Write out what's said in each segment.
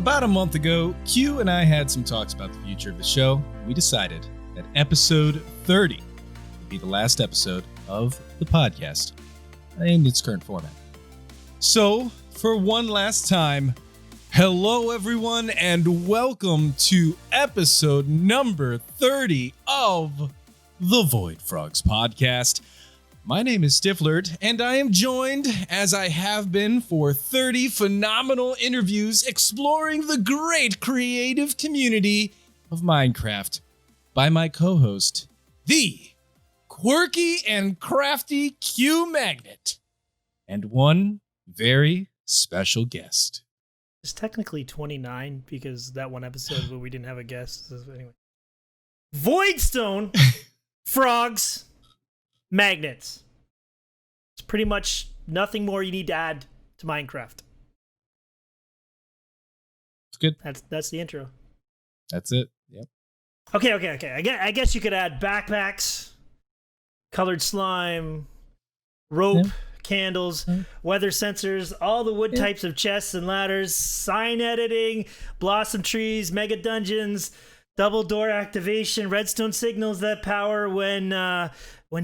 About a month ago, Q and I had some talks about the future of the show. We decided that episode 30 would be the last episode of the podcast in its current format. So, for one last time, hello everyone and welcome to episode number 30 of the Void Frogs podcast. My name is Stiflerd, and I am joined, as I have been for 30 phenomenal interviews exploring the great creative community of Minecraft, by my co-host, the quirky and crafty Q Magnet, and one very special guest. It's technically 29 because that one episode where we didn't have a guest. So anyway, Voidstone, frogs, magnets. It's pretty much nothing more you need to add to Minecraft. It's good. That's the intro. That's it. Yep. Okay. I guess you could add backpacks, colored slime, rope, candles, weather sensors, all the wood types of chests and ladders, sign editing, blossom trees, mega dungeons, double door activation, redstone signals that power when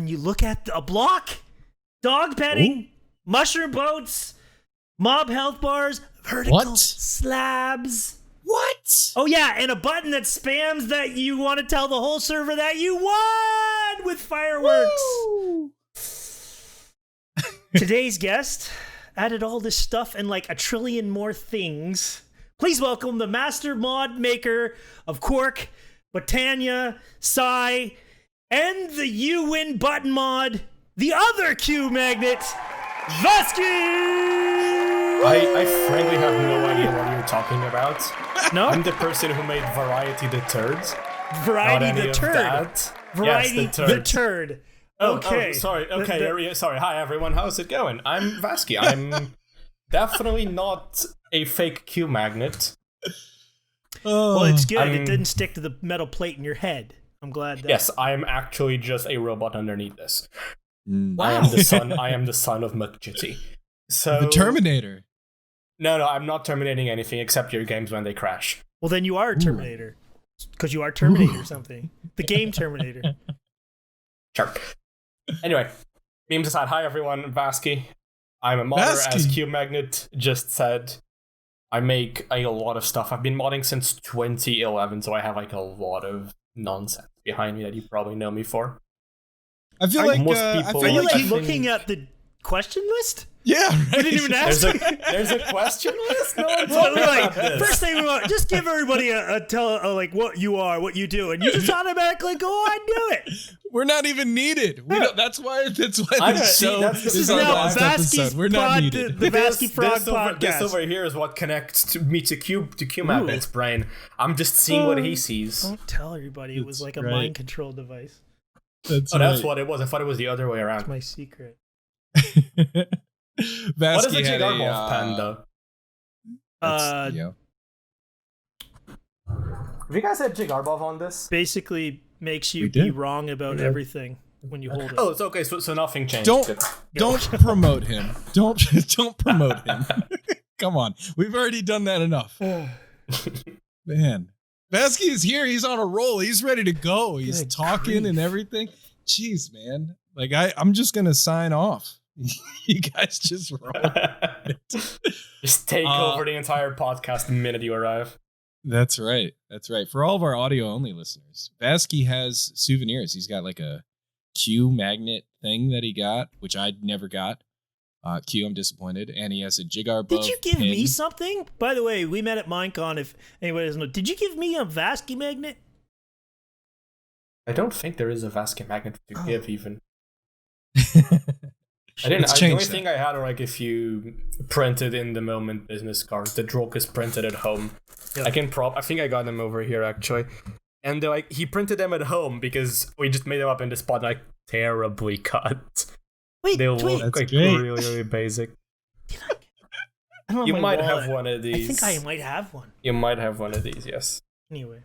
you look at a block, dog petting, mushroom boats, mob health bars, vertical slabs. What? Oh yeah, and a button that spams that you want to tell the whole server that you won with fireworks. Woo! Today's guest added all this stuff and like a trillion more things. Please welcome the master mod maker of Quark, Botania, Psy, and the You Win button mod, the other Q Magnet, Vazkii! I frankly have no idea what you're talking about. No? I'm the person who made Variety the Turd. Variety the Turd. Variety yes, the Turd. Okay. Sorry. Okay. Sorry. Hi, everyone. How's it going? I'm Vazkii. I'm definitely not a fake Q magnet. Well, it's good. It didn't stick to the metal plate in your head. I'm glad that... Yes, I am actually just a robot underneath this. Wow. I am the son of McJitty. So The Terminator. No, I'm not terminating anything except your games when they crash. Well, then you are a Terminator. Because you are Terminator something. The game Terminator. Sure. Anyway, memes aside, hi everyone, Vazkii. I'm a modder, as Q Magnet just said. I make a lot of stuff. I've been modding since 2011, so I have like a lot of nonsense behind me that you probably know me for. I feel like most I people- feel Are you like like looking at the question list? yeah, right. I didn't even ask. There's a question list? No one Well, told me like, about this. first thing we want, just give everybody a like what you are, what you do, and you just automatically go on and do it. We're not even needed. We don't, that's why I the see, show that's- is this is our now last Vazkii's episode. We're not pod- needed. The Vazkii Frog podcast. This over here is what connects me to Q Magnet's brain. I'm just seeing what he sees. Don't tell everybody it was That's like a right. mind control device. That's That's what it was. I thought it was the other way around. That's my secret. What is a Jigarboff pen, though? Yeah. Have you guys had Jigarboff on this? Basically makes you We be did. wrong about everything when you hold it. Oh, it's okay. So nothing changed. Don't promote him. Don't promote him. Come on, we've already done that enough. Man, Vazkii is here. He's on a roll. He's ready to go. He's Good talking grief. and everything. Jeez, man. Like I'm just gonna sign off. You guys just roll. Just take over the entire podcast the minute you arrive. That's right. That's right. For all of our audio only listeners, Vazkii has souvenirs. He's got like a Q magnet thing that he got, which I never got. Q, I'm disappointed. And he has a Jigarboff. Did you give pin. me something? By the way, we met at Minecon. If anybody doesn't know, did you give me a Vazkii magnet? I don't think there is a Vazkii magnet to give, even. I Let's didn't. The change only that. thing I had are like if you printed in the moment business cards. The Drok is printed at home. Yeah. I think I got them over here actually. And they're like he printed them at home because we just made them up in the spot like terribly cut. Wait, They look That's like great. really, really basic. I don't know You my might wallet. have one of I these. think I might have one. You might have one of these, yes. Anyway.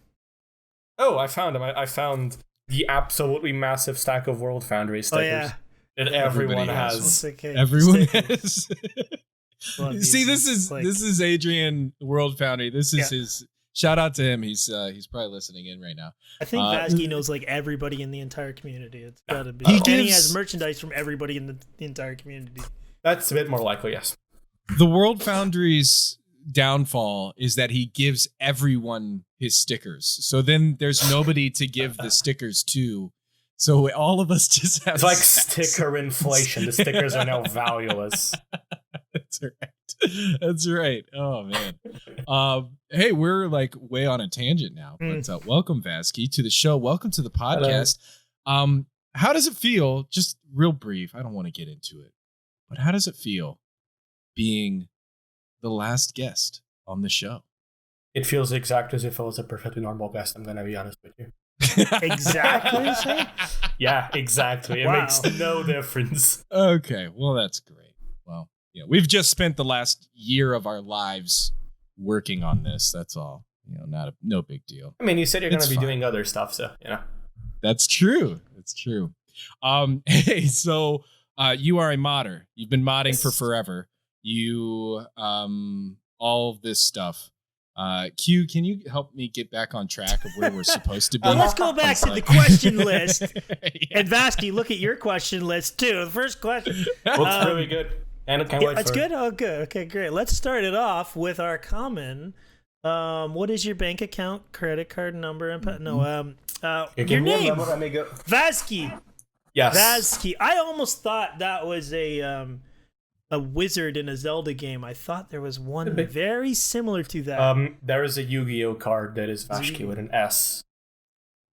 Oh, I found them. I found the absolutely massive stack of World Foundry Oh stickers yeah. that Everybody everyone has has. It's okay. Everyone Stickers. has. See, this is Adrian World Foundry. This is his shout out to him. He's probably listening in right now. I think Vazkii knows like everybody in the entire community. It's gotta be. And he has merchandise from everybody in the entire community. That's a bit more likely, yes. The World Foundry's downfall is that he gives everyone his stickers. So then there's nobody to give the stickers to. So all of us just have. It's like sticker inflation. The stickers are now valueless. That's right. That's right. Oh man. Hey, we're like way on a tangent now. But welcome, Vazkii, to the show. Welcome to the podcast. Hello. How does it feel? Just real brief. I don't want to get into it, but how does it feel being the last guest on the show? It feels exactly as if I was a perfectly normal guest. I'm gonna be honest with you. Exactly. Yeah, exactly. It makes no difference. Okay, well that's great. Well, we've just spent the last year of our lives working on this. That's all. No big deal. I mean, you said you're going to be doing other stuff, so That's true. That's true. Hey, so you are a modder. You've been modding for forever. You all of this stuff. Q, can you help me get back on track of where we're supposed to be? Let's go back to the question list. And Vazkii, look at your question list too. The first question looks really good. And I can't wait it's good? Oh, good. Okay, great. Let's start it off with our common. What is your bank account, credit card number? Your name. Vazkii. Yes. Vazkii. I almost thought that was a wizard in a Zelda game. I thought there was one very similar to that. There is a Yu-Gi-Oh card that is Vazkii with an S.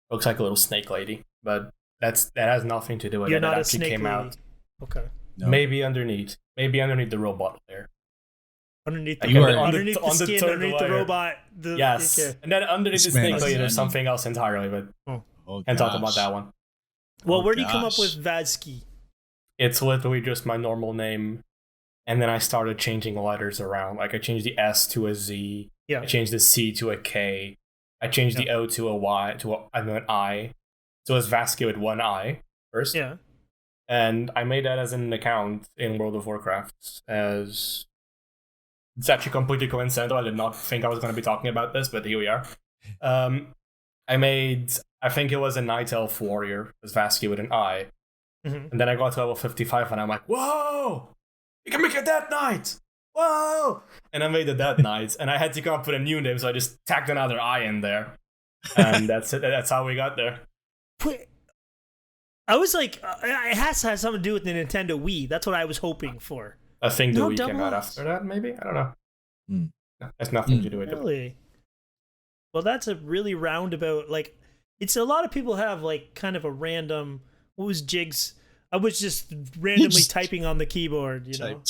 Looks like a little snake lady, but that has nothing to do with it. You're not it a snake came lady. Out. Okay. No. Maybe underneath the robot layer. Underneath the skin, underneath the robot. Yes. Okay. And then underneath the snake lady, there's something else entirely, but can't talk about that one. Well, where do you come up with Vazkii? It's literally just my normal name. And then I started changing letters around. Like I changed the S to a Z. Yeah. I changed the C to a K. I changed the O to a Y and an I. So it's Vazkii with one I first. Yeah. And I made that as an account in World of Warcraft. It's actually completely coincidental. I did not think I was going to be talking about this, but here we are. I think it was a Night Elf Warrior. It was Vazkii with an I. Mm-hmm. And then I got to level 55 and I'm like, whoa! You can make a Death Knight! Whoa! And I made a Death Knight, and I had to come up with a new name, so I just tacked another I in there. And that's it. That's how we got there. I was like, it has to have something to do with the Nintendo Wii. That's what I was hoping for. I think the Wii came out after that, maybe? I don't know. No, that's nothing to do with it. Really? Well, that's a really roundabout, like, it's a lot of people have, like, kind of a random, what was Jig's? I was just randomly typing on the keyboard, You're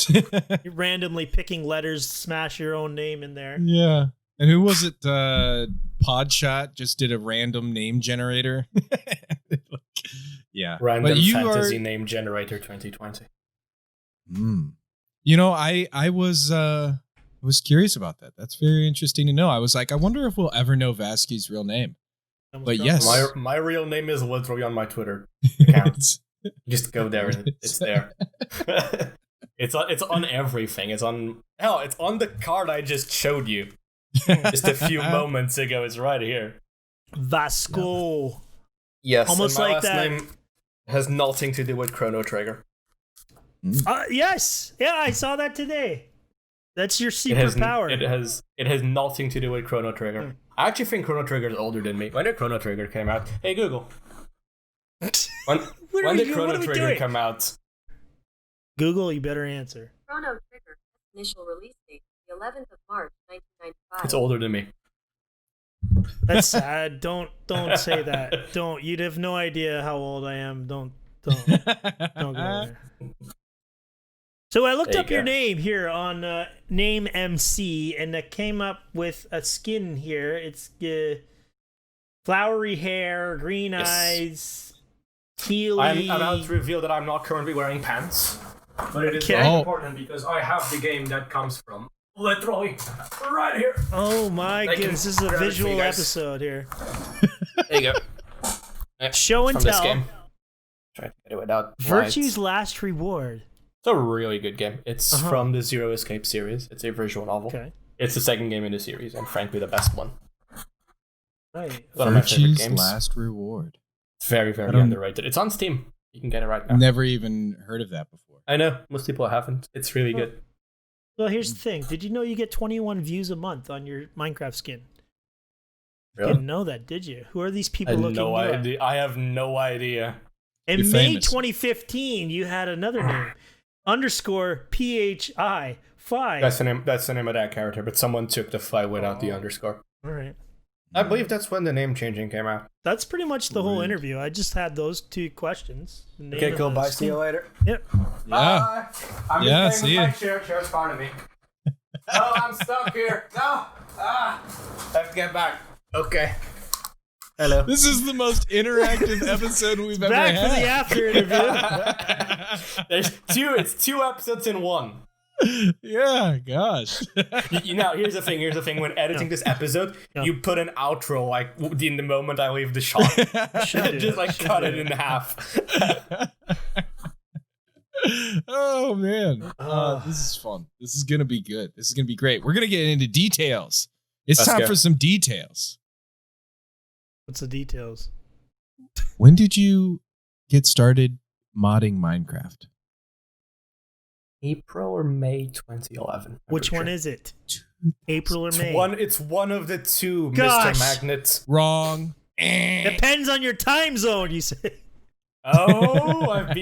randomly picking letters, smash your own name in there. Yeah. And who was it? Podshot just did a random name generator. Yeah. Random fantasy name generator 2020. I was curious about that. That's very interesting to know. I was like, I wonder if we'll ever know Vazkii's real name. But yes. My real name is literally on my Twitter account. Just go there and it's there. It's on everything. It's on the card I just showed you just a few moments ago. It's right here. Vazkii. Yes, almost and my like last that. name has nothing to do with Chrono Trigger. Yes, yeah, I saw that today. That's your secret power. It has nothing to do with Chrono Trigger. I actually think Chrono Trigger is older than me. When did Chrono Trigger came out? Hey Google. When did Chrono Trigger come out? Google, you better answer. Chrono Trigger initial release date, the 11th of March, 1995. It's older than me. That's sad. Don't say that. Don't. You'd have no idea how old I am. Don't go there. So I looked up your name here on Name MC, and it came up with a skin here. It's flowery hair, green eyes, tealy. I'm about to reveal that I'm not currently wearing pants, but it is very important because I have the game that comes from literally right here. Oh my goodness, this is a visual episode here. There you go. Show and tell. Try to get it without Virtue's last reward. It's a really good game. It's from the Zero Escape series. It's a visual novel. Okay. It's the second game in the series, and frankly, the best one. Right. One of my favorite Virtue's games. Last Reward. It's very, very underrated. It's on Steam. You can get it right now. Never even heard of that before. I know. Most people haven't. It's really good. Well, here's the thing. Did you know you get 21 views a month on your Minecraft skin? Really? You didn't know that, did you? Who are these people looking no you up? idea. I have no idea. In You're May famous. 2015, you had another name. _PHI 5. That's the name. That's the name of that character. But someone took the 5 without the underscore. All right. I believe that's when the name changing came out. That's pretty much the whole Right. interview. I just had those 2 questions. The name Okay, and cool. the Bye. See skin. you later. Yep. Yeah. Bye. I'm Yeah, just see playing ya. with my chair. Chair's far to me. Oh, I'm stuck here. No. I have to get back. Okay. Hello. This is the most interactive episode we've ever Back had. for the after interview. It's 2 episodes in one. Yeah, gosh. You know, here's the thing. When editing this episode, you put an outro like in the moment I leave the shot. Just like cut it in half. Oh man, this is fun. This is gonna be good. This is gonna be great. We're gonna get into details. It's Let's time go. for some details. What's the details? When did you get started modding Minecraft? April or May 2011. Which one is it? April or May? It's one of the 2, Gosh. Mr. Magnets. Wrong. Depends on your time zone, you say. Oh, I've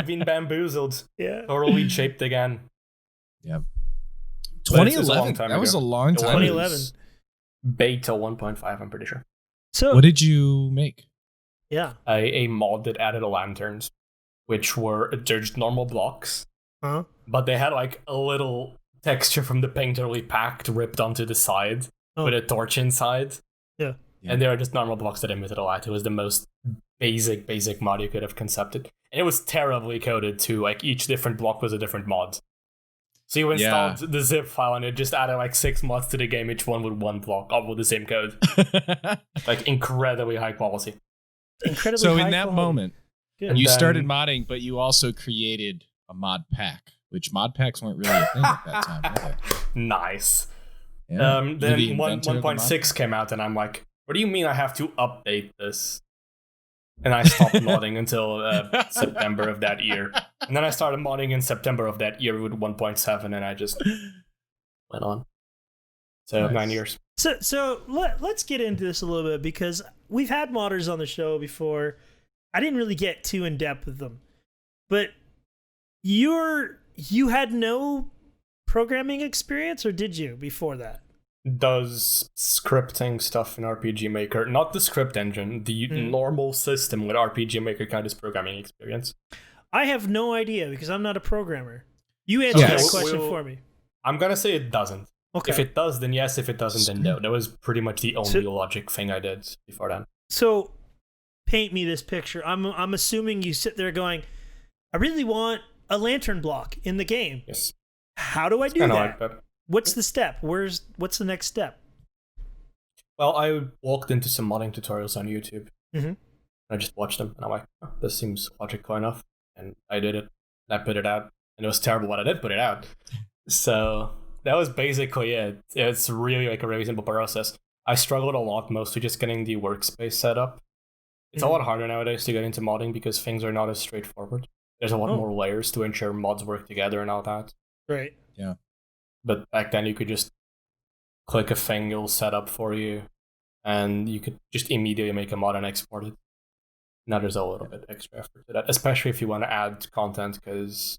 been bamboozled. Yeah. Totally shaped again. Yep. But it's a 2011. long time That was a ago. long time. 2011. Beta 1.5, I'm pretty sure. So What did you make? yeah. A mod that added lanterns, which were just normal blocks, Huh? but they had like a little texture from the painter we packed ripped onto the side with a torch inside. Yeah. And they were just normal blocks that emitted a light. It was the most basic mod you could have concepted. And it was terribly coded too. Like each different block was a different mod. So you installed the zip file and it just added like 6 mods to the game, each one with 1 block, all with the same code. Like incredibly high quality. Incredibly So high in that quality. moment, Good. And you then- started modding, but you also created a mod pack, which mod packs weren't really a thing at that time, were they? Nice. Yeah. You're the Then inventor of the mod 1.6 came out and I'm like, what do you mean I have to update this? And I stopped modding until September of that year. And then I started modding in September of that year with 1.7 and I just went on. So Nice. 9 years. So let's get into this a little bit because we've had modders on the show before. I didn't really get too in depth with them, but you had no programming experience, or did you before that? Does scripting stuff in RPG Maker, not the script engine, the normal system with RPG Maker kind of programming experience. I have no idea because I'm not a programmer. You answer Yes. that question for me. I'm gonna say it doesn't. Okay. If it does, then yes. If it doesn't, then no. That was pretty much the only logic thing I did before then. So, paint me this picture. I'm assuming you sit there going, I really want a lantern block in the game. Yes. How do I do Kind of that? like that. What's the step? What's the next step? Well, I walked into some modding tutorials on YouTube. Mhm. I just watched them, and I'm like, oh, this seems logical enough. And I did it. I put it out. And it was terrible when I did put it out. So that was basically it. It's really like a really simple process. I struggled a lot, mostly just getting the workspace set up. It's a lot harder nowadays to get into modding because things are not as straightforward. There's a lot more layers to ensure mods work together and all that. Right. Yeah. But back then you could just click a thing, it'll set up for you, and you could just immediately make a mod and export it. Now there's a little bit extra effort to that, especially if you want to add content, because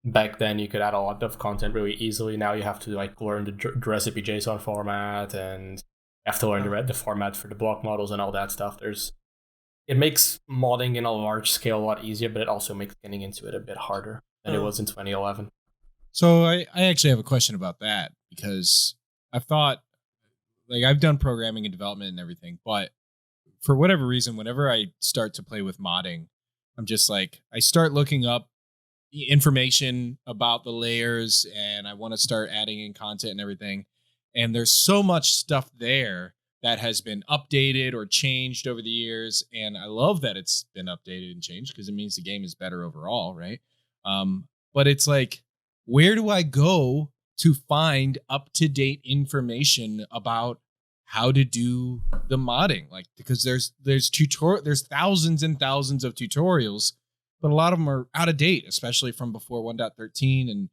back then you could add a lot of content really easily. Now you have to like learn the recipe JSON format, and you have to learn the format for the block models and all that stuff. It makes modding in a large scale a lot easier, but it also makes getting into it a bit harder than it was in 2011. So I actually have a question about that because I've thought, like, I've done programming and development and everything, but for whatever reason, whenever I start to play with modding, I'm just like, I start looking up information about the layers and I want to start adding in content and everything. And there's so much stuff there that has been updated or changed over the years. And I love that it's been updated and changed because it means the game is better overall, right? but it's like, where do I go to find up-to-date information about how to do the modding? Like, because there's thousands and thousands of tutorials, but a lot of them are out of date, especially from before 1.13, and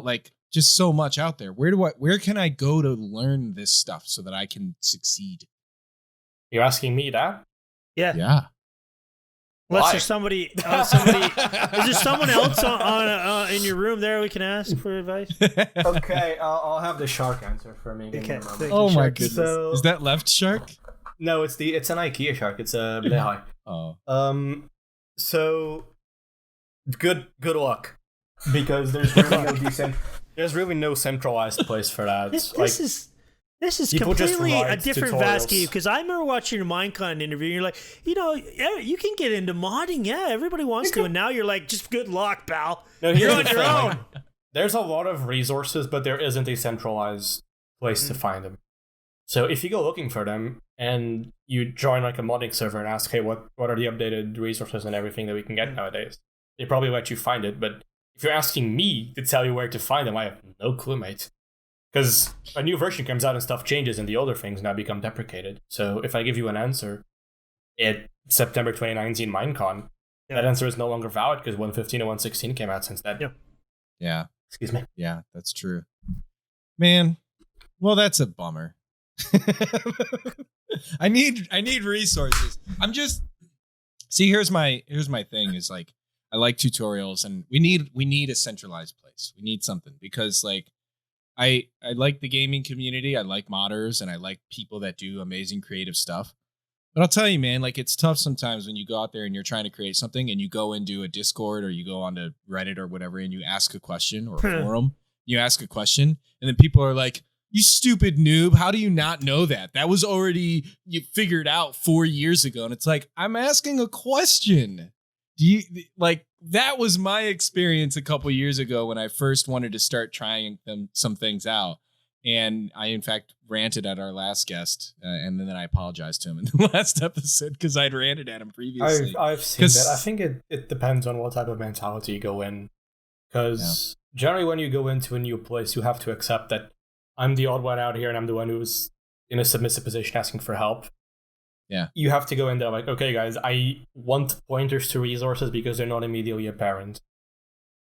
like just so much out there. Where can I go to learn this stuff so that I can succeed? You're asking me that? Yeah. Unless there's somebody, is there someone else on in your room there we can ask for advice? Okay, I'll have the shark answer for me. Okay. Oh my goodness. So, is that left shark? No, it's an IKEA shark. It's a Blehai. Oh. So good luck, because there's really no centralized place for that. This is completely a different Vazkii, because I remember watching your Minecon interview, and you're like, you can get into modding. Yeah, everybody wants to. And now you're like, just good luck, pal. No, you're on your own. There's a lot of resources, but there isn't a centralized place to find them. So if you go looking for them and you join like a modding server and ask, hey, what are the updated resources and everything that we can get nowadays? They probably let you find it. But if you're asking me to tell you where to find them, I have no clue, mate. Because a new version comes out and stuff changes and the older things now become deprecated. So if I give you an answer at September 2019 Minecon, that answer is no longer valid because 1.15 and 1.16 came out since then. Yeah. Excuse me. Yeah, that's true. Man, well, that's a bummer. I need resources. Here's my thing is like, I like tutorials, and we need a centralized place. We need something, because like, I like the gaming community. I like modders, and I like people that do amazing creative stuff. But I'll tell you, man, like, it's tough sometimes when you go out there and you're trying to create something and you go into a Discord or you go onto Reddit or whatever and you ask a question, or a forum, you ask a question, and then people are like, you stupid noob, how do you not know that? That was already figured out 4 years ago. And it's like, I'm asking a question. That was my experience a couple years ago when I first wanted to start trying some things out. And I, in fact, ranted at our last guest, and then I apologized to him in the last episode because I'd ranted at him previously. I've seen that. I think it depends on what type of mentality you go in. Because generally when you go into a new place, you have to accept that I'm the odd one out here and I'm the one who's in a submissive position asking for help. Yeah. You have to go in there like, okay, guys, I want pointers to resources because they're not immediately apparent.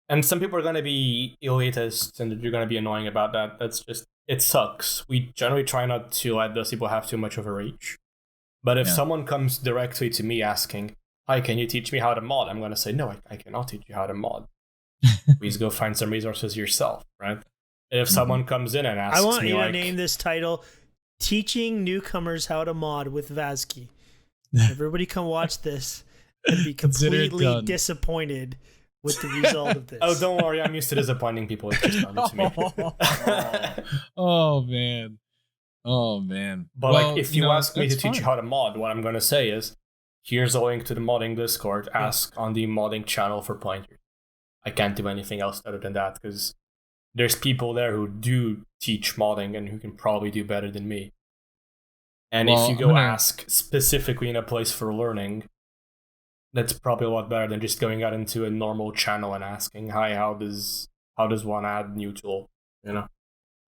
And some people are going to be elitist and you're going to be annoying about that. That's just, it sucks. We generally try not to let those people have too much of a reach. But if someone comes directly to me asking, hi, can you teach me how to mod? I'm going to say, no, I cannot teach you how to mod. Please go find some resources yourself, right? And if someone comes in and asks me, I want you to name this title, Teaching Newcomers How to Mod with Vazkii. Everybody come watch this and be completely disappointed with the result of this. Oh, don't worry. I'm used to disappointing people. It's just funny to me. Oh, man. But like, if you ask me to teach you how to mod, what I'm going to say is, here's a link to the modding Discord. Ask on the modding channel for pointers. I can't do anything else other than that because there's people there who do teach modding and who can probably do better than me. And if you go ask specifically in a place for learning, that's probably a lot better than just going out into a normal channel and asking, hi, how does one add new tool? You know?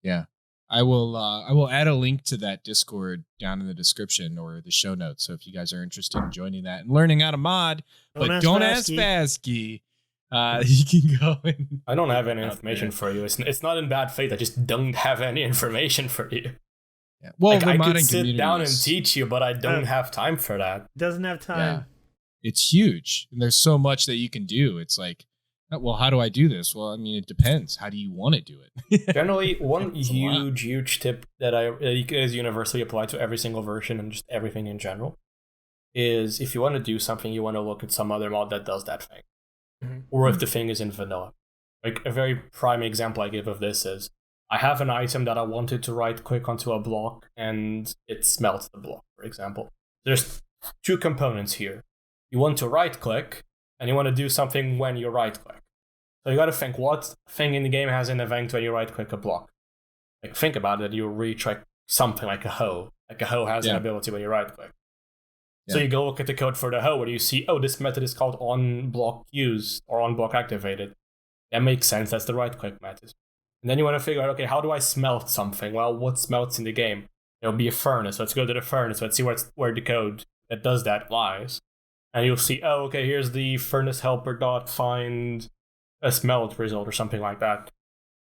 Yeah. I will add a link to that Discord down in the description or the show notes. So if you guys are interested in joining that and learning how to mod, don't ask Vazkii. You can go and I don't have any information for you. It's not in bad faith. I just don't have any information for you. Yeah. Well, like, I could sit down and teach you, but I don't have time for that. Doesn't have time. Yeah. It's huge. And there's so much that you can do. It's like, well, how do I do this? Well, I mean, it depends. How do you want to do it? Generally, one huge tip that is universally applied to every single version and just everything in general is if you want to do something, you want to look at some other mod that does that thing. Or if the thing is in vanilla. Like a very prime example I give of this is I have an item that I wanted to right click onto a block and it smelts the block, for example. There's two components here. You want to right click and you want to do something when you right click. So you got to think what thing in the game has an event when you right click a block. Like think about it, you reach like something like a hoe. Like a hoe has an ability when you right click. So you go look at the code for the hoe where you see, oh, this method is called onBlockUsed or onBlockActivated. That makes sense. That's the right quick method. And then you want to figure out, okay, how do I smelt something? Well, what smelts in the game? There'll be a furnace. Let's go to the furnace. Let's see where the code that does that lies. And you'll see, oh, okay, here's the furnace helper dot find a smelt result or something like that.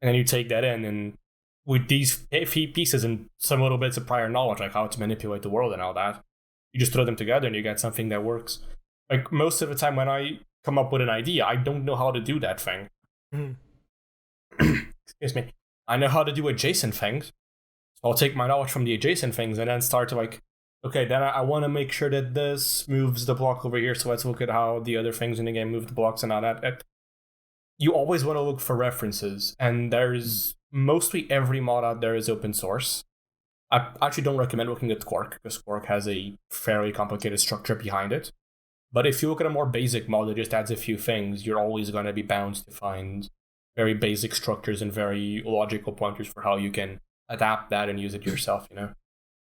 And then you take that in, and with these pieces and some little bits of prior knowledge, like how to manipulate the world and all that, you just throw them together and you get something that works. Like most of the time when I come up with an idea, I don't know how to do that thing. Excuse me. I know how to do adjacent things. So I'll take my knowledge from the adjacent things and then start to like, okay, then I want to make sure that this moves the block over here. So let's look at how the other things in the game move the blocks and all that. You always want to look for references, and there's mostly every mod out there is open source. I actually don't recommend looking at Quark, because Quark has a fairly complicated structure behind it. But if you look at a more basic mod that just adds a few things, you're always going to be bound to find very basic structures and very logical pointers for how you can adapt that and use it yourself, you know?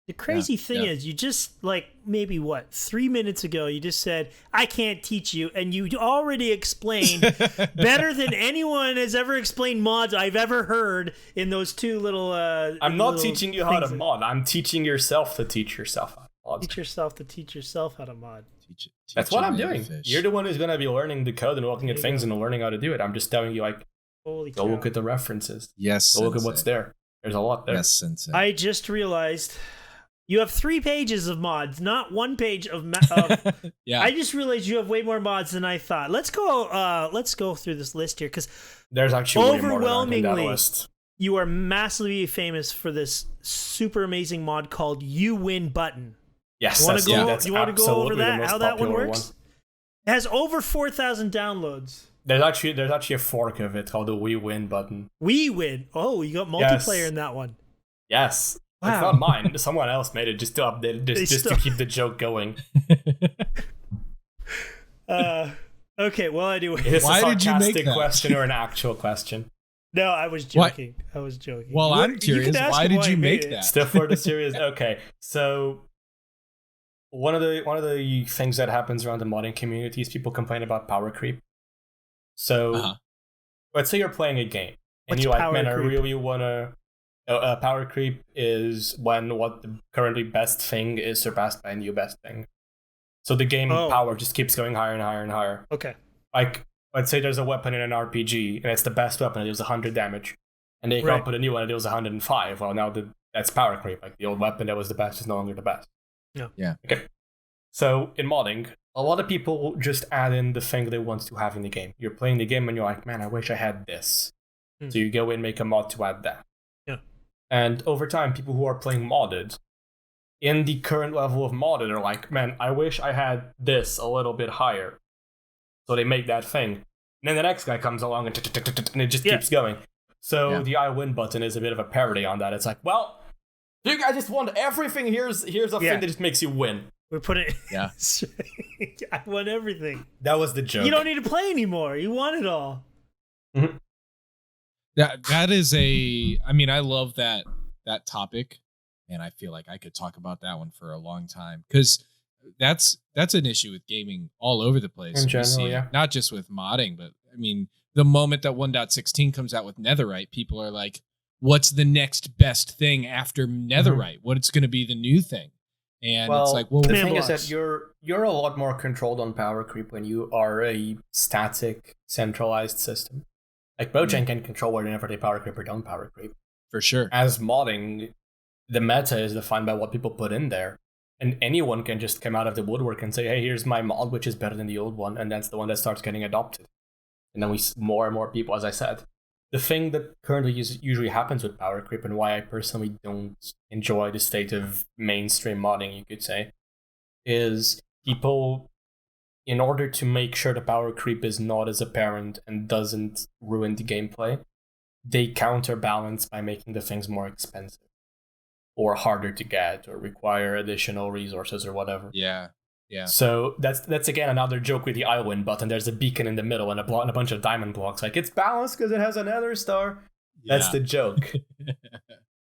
The crazy thing is, you just, like, maybe, 3 minutes ago, you just said, I can't teach you, and you already explained better than anyone has ever explained mods I've ever heard in those two little... I'm not teaching you how to mod. I'm teaching yourself to teach yourself how to mod. Teach yourself to teach yourself how to mod. That's what I'm doing. You're the one who's going to be learning the code and looking at things and learning how to do it. I'm just telling you, like, Holy go cow. look at the references. Yes, Go look at what's there. There's a lot there. Yes, Sensei. I just realized... You have 3 pages of mods, not 1 page of. Yeah. I just realized you have way more mods than I thought. Let's go through this list here, because there's actually overwhelmingly, more than that list. You are massively famous for this super amazing mod called "You Win" button. Yes, you want to go over that? How that one works? It has over 4,000 downloads. There's actually a fork of it called the "We Win" button. We win. Oh, you got multiplayer in that one. Yes. Wow. It's not mine. Someone else made it just to update it, just to keep the joke going. Okay, well, anyway. Is this Why a did you make sarcastic that? question or an actual question? No, I was joking. Well, I'm curious. Why did you make that? Still for the series. Okay, so one of the things that happens around the modding community is people complain about power creep. So let's say you're playing a game and you're like, man, I really want to... power creep is when what the currently best thing is surpassed by a new best thing. So the game power just keeps going higher and higher and higher. Okay. Like, let's say there's a weapon in an RPG, and it's the best weapon, it deals 100 damage. And they come up with a new one, it deals 105. Well, now that's power creep. Like, the old weapon that was the best is no longer the best. Yeah. Okay. So, in modding, a lot of people just add in the thing they want to have in the game. You're playing the game and you're like, man, I wish I had this. So you go in and make a mod to add that. And over time, people who are playing modded, in the current level of modded, are like, man, I wish I had this a little bit higher. So they make that thing. And then the next guy comes along and it just keeps going. So the I win button is a bit of a parody on that. It's like, well, you guys just want everything. Here's a thing that just makes you win. We put it... Yeah. I want everything. That was the joke. You don't need to play anymore. You want it all. Mm-hmm. That is I mean, I love that topic, and I feel like I could talk about that one for a long time, because that's an issue with gaming all over the place. In general, not just with modding, but I mean, the moment that 1.16 comes out with Netherite, people are like, what's the next best thing after Netherite? What's going to be the new thing? And it's like, well, the thing is that you're a lot more controlled on power creep when you are a static, centralized system. Like, Mojang can control whether they power creep or don't power creep. For sure. As modding, the meta is defined by what people put in there. And anyone can just come out of the woodwork and say, hey, here's my mod, which is better than the old one. And that's the one that starts getting adopted. And then more and more people, as I said. The thing that currently usually happens with power creep, and why I personally don't enjoy the state of mainstream modding, you could say, is people... in order to make sure the power creep is not as apparent and doesn't ruin the gameplay, they counterbalance by making the things more expensive or harder to get or require additional resources or whatever. Yeah. So that's again another joke with the I win button. There's a beacon in the middle and a bunch of diamond blocks. Like, it's balanced because it has another star. Yeah. That's the joke.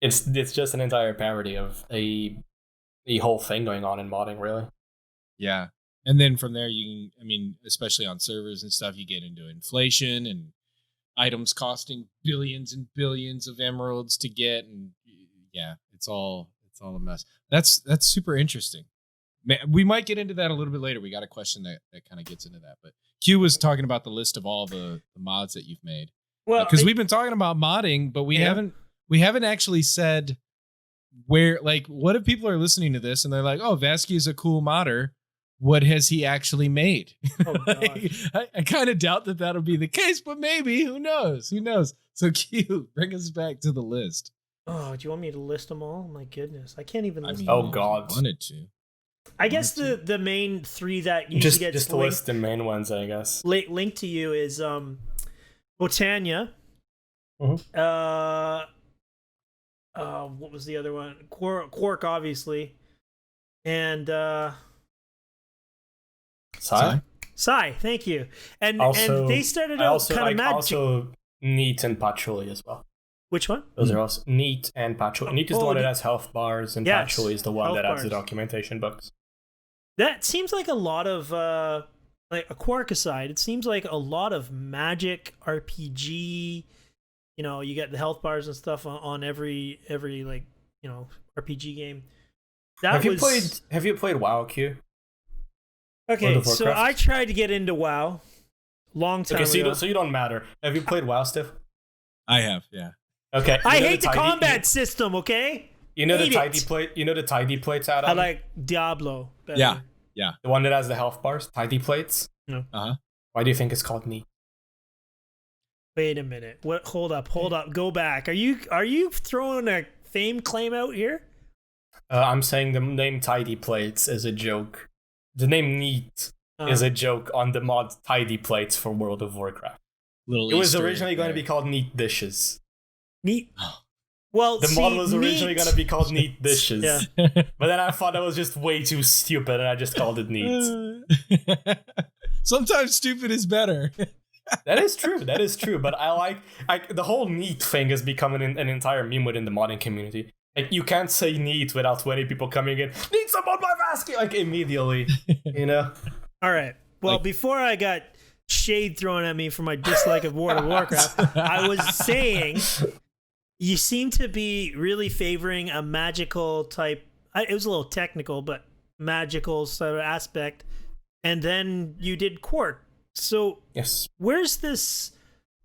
It's just an entire parody of a whole thing going on in modding, really. Yeah. And then from there, especially on servers and stuff, you get into inflation and items costing billions and billions of emeralds to get, and yeah, it's all a mess. That's super interesting. We might get into that a little bit later. We got a question that kind of gets into that, but Q was talking about the list of all the mods that you've made. Well, because we've been talking about modding, but we haven't actually said where, like, what if people are listening to this and they're like, oh, Vazkii is a cool modder. What has he actually made? Oh, like, I kind of doubt that that'll be the case, but maybe. Who knows? So Q, bring us back to the list. Oh, do you want me to list them all? My goodness, I can't even list. Oh God, wanted to. I guess the main three that you just get to list the main ones, I guess. Linked to you is Botania. Mm-hmm. What was the other one? Quark, obviously, and Sai. Thank you. And they started out kind of magic. Also Neat and Patchouli as well. Which one? Those are also Neat and Patchouli. Neat is the one that has health bars, and Patchouli is the one that has the documentation books. That seems like a lot of like a Quark aside, it seems like a lot of magic RPG. You know, you get the health bars and stuff on every like, you know, RPG game. Have you played WoW, Q? Okay, so I tried to get into WoW long time ago. So you don't matter. Have you played WoW, Steph? I have, yeah. Okay. I hate the combat system, okay? You know the tidy plate? You know the tidy plates out of I like Diablo better. Yeah. The one that has the health bars, tidy plates? No. Uh-huh. Why do you think it's called Neat? Wait a minute. What? Hold up. Go back. Are you throwing a fame claim out here? I'm saying the name tidy plates is a joke. The name Neat is a joke on the mod tidy plates for World of Warcraft. It was originally going to be called Neat Dishes. Neat. Well, the mod was originally going to be called Neat Dishes. Yeah. But then I thought that was just way too stupid, and I just called it Neat. Sometimes stupid is better. That is true. But I like the whole Neat thing has become an entire meme within the modding community. Like, you can't say Neat without 20 people coming in, need some on my Vazkii, like, immediately, you know? All right. Well, before I got shade thrown at me for my dislike of World of Warcraft, I was saying you seem to be really favoring a magical type. It was a little technical, but magical sort of aspect. And then you did Quark. So yes, where's this?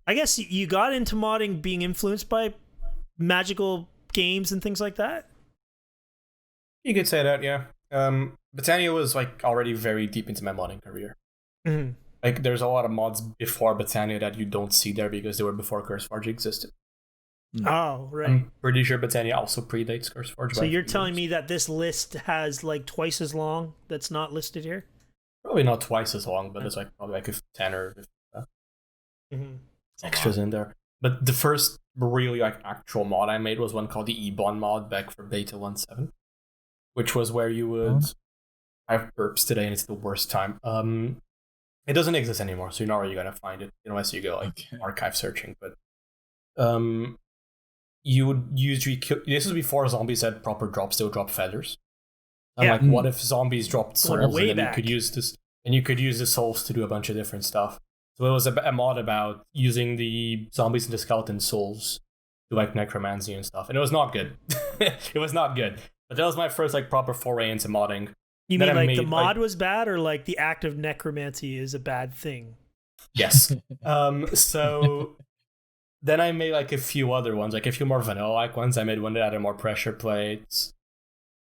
I guess you got into modding being influenced by magical games and things like that. You could say that, yeah. Botania was like already very deep into my modding career. Mm-hmm. Like, there's a lot of mods before Botania that you don't see there because they were before CurseForge existed. Oh, right. I'm pretty sure Botania also predates CurseForge. So you're telling me that this list has like twice as long that's not listed here? Probably not twice as long, but it's like probably like 10 or 15 extras in there. But the first really like actual mod I made was one called the Ebon mod back for Beta 1.7, which was where you would... I have burps today and it's the worst time. It doesn't exist anymore, so you're not really gonna find it unless you go like archive searching. But you would usually kill... This was before zombies had proper drops; they would drop feathers. And like, what if zombies dropped souls, and then you could use this, and you could use the souls to do a bunch of different stuff. So it was a mod about using the zombies and the skeleton souls to like necromancy and stuff, and it was not good. It was not good. But that was my first like proper foray into modding. You mean like the mod was bad, or like the act of necromancy is a bad thing? Yes. So then I made like a few other ones, like a few more vanilla like ones. I made one that had more pressure plates.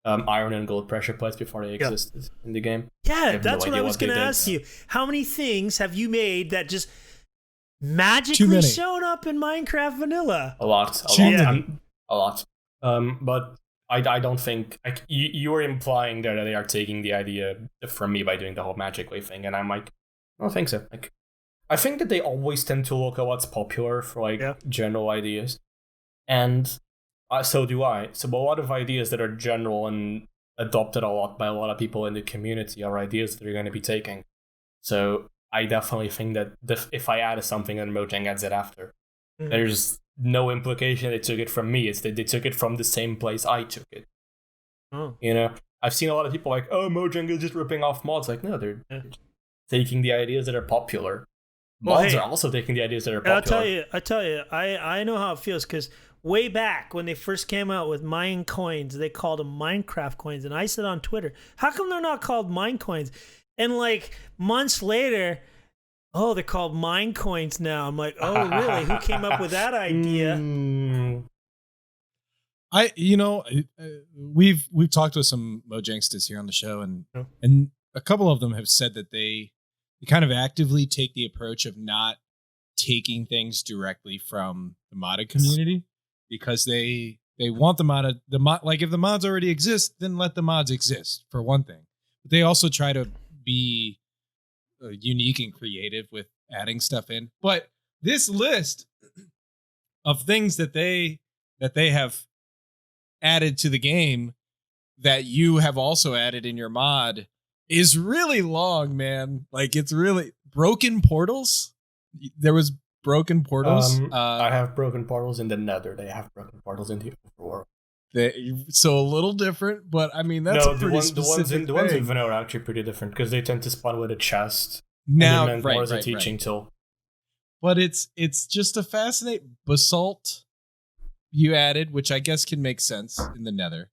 Iron and gold pressure plates before they existed in the game. Yeah, that's what I was going to ask you. How many things have you made that just magically showed up in Minecraft Vanilla? A lot. But I don't think... Like, you were implying there that they are taking the idea from me by doing the whole magic way thing, and I'm like, I don't think so. Like, I think that they always tend to look at what's popular for like general ideas. And... so do I. So a lot of ideas that are general and adopted a lot by a lot of people in the community are ideas that they're going to be taking. So I definitely think that if I added something and Mojang adds it after, there's no implication they took it from me. It's that they took it from the same place I took it. Oh. You know, I've seen a lot of people like, oh, Mojang is just ripping off mods. Like, no, they're taking the ideas that are popular Mods are also taking the ideas that are popular. I tell you, I know how it feels because way back when they first came out with mine coins, they called them Minecraft coins, and I said on Twitter, how come they're not called mine coins? And like months later, oh, they're called mine coins now. I'm like, oh, really? Who came up with that idea? We've talked with some Mojangsters here on the show, and a couple of them have said that they kind of actively take the approach of not taking things directly from the modded community because they want the mod. Like if the mods already exist, then let the mods exist for one thing. But they also try to be unique and creative with adding stuff in. But this list of things that they have added to the game that you have also added in your mod is really long, man. Like it's really broken portals. There was broken portals. I have broken portals in the Nether. They have broken portals in the overworld. So a little different, but I mean that's a pretty specific thing. The ones in vanilla are actually pretty different because they tend to spawn with a chest. Now, and more as a teaching tool. But it's just a fascinating basalt you added, which I guess can make sense in the Nether.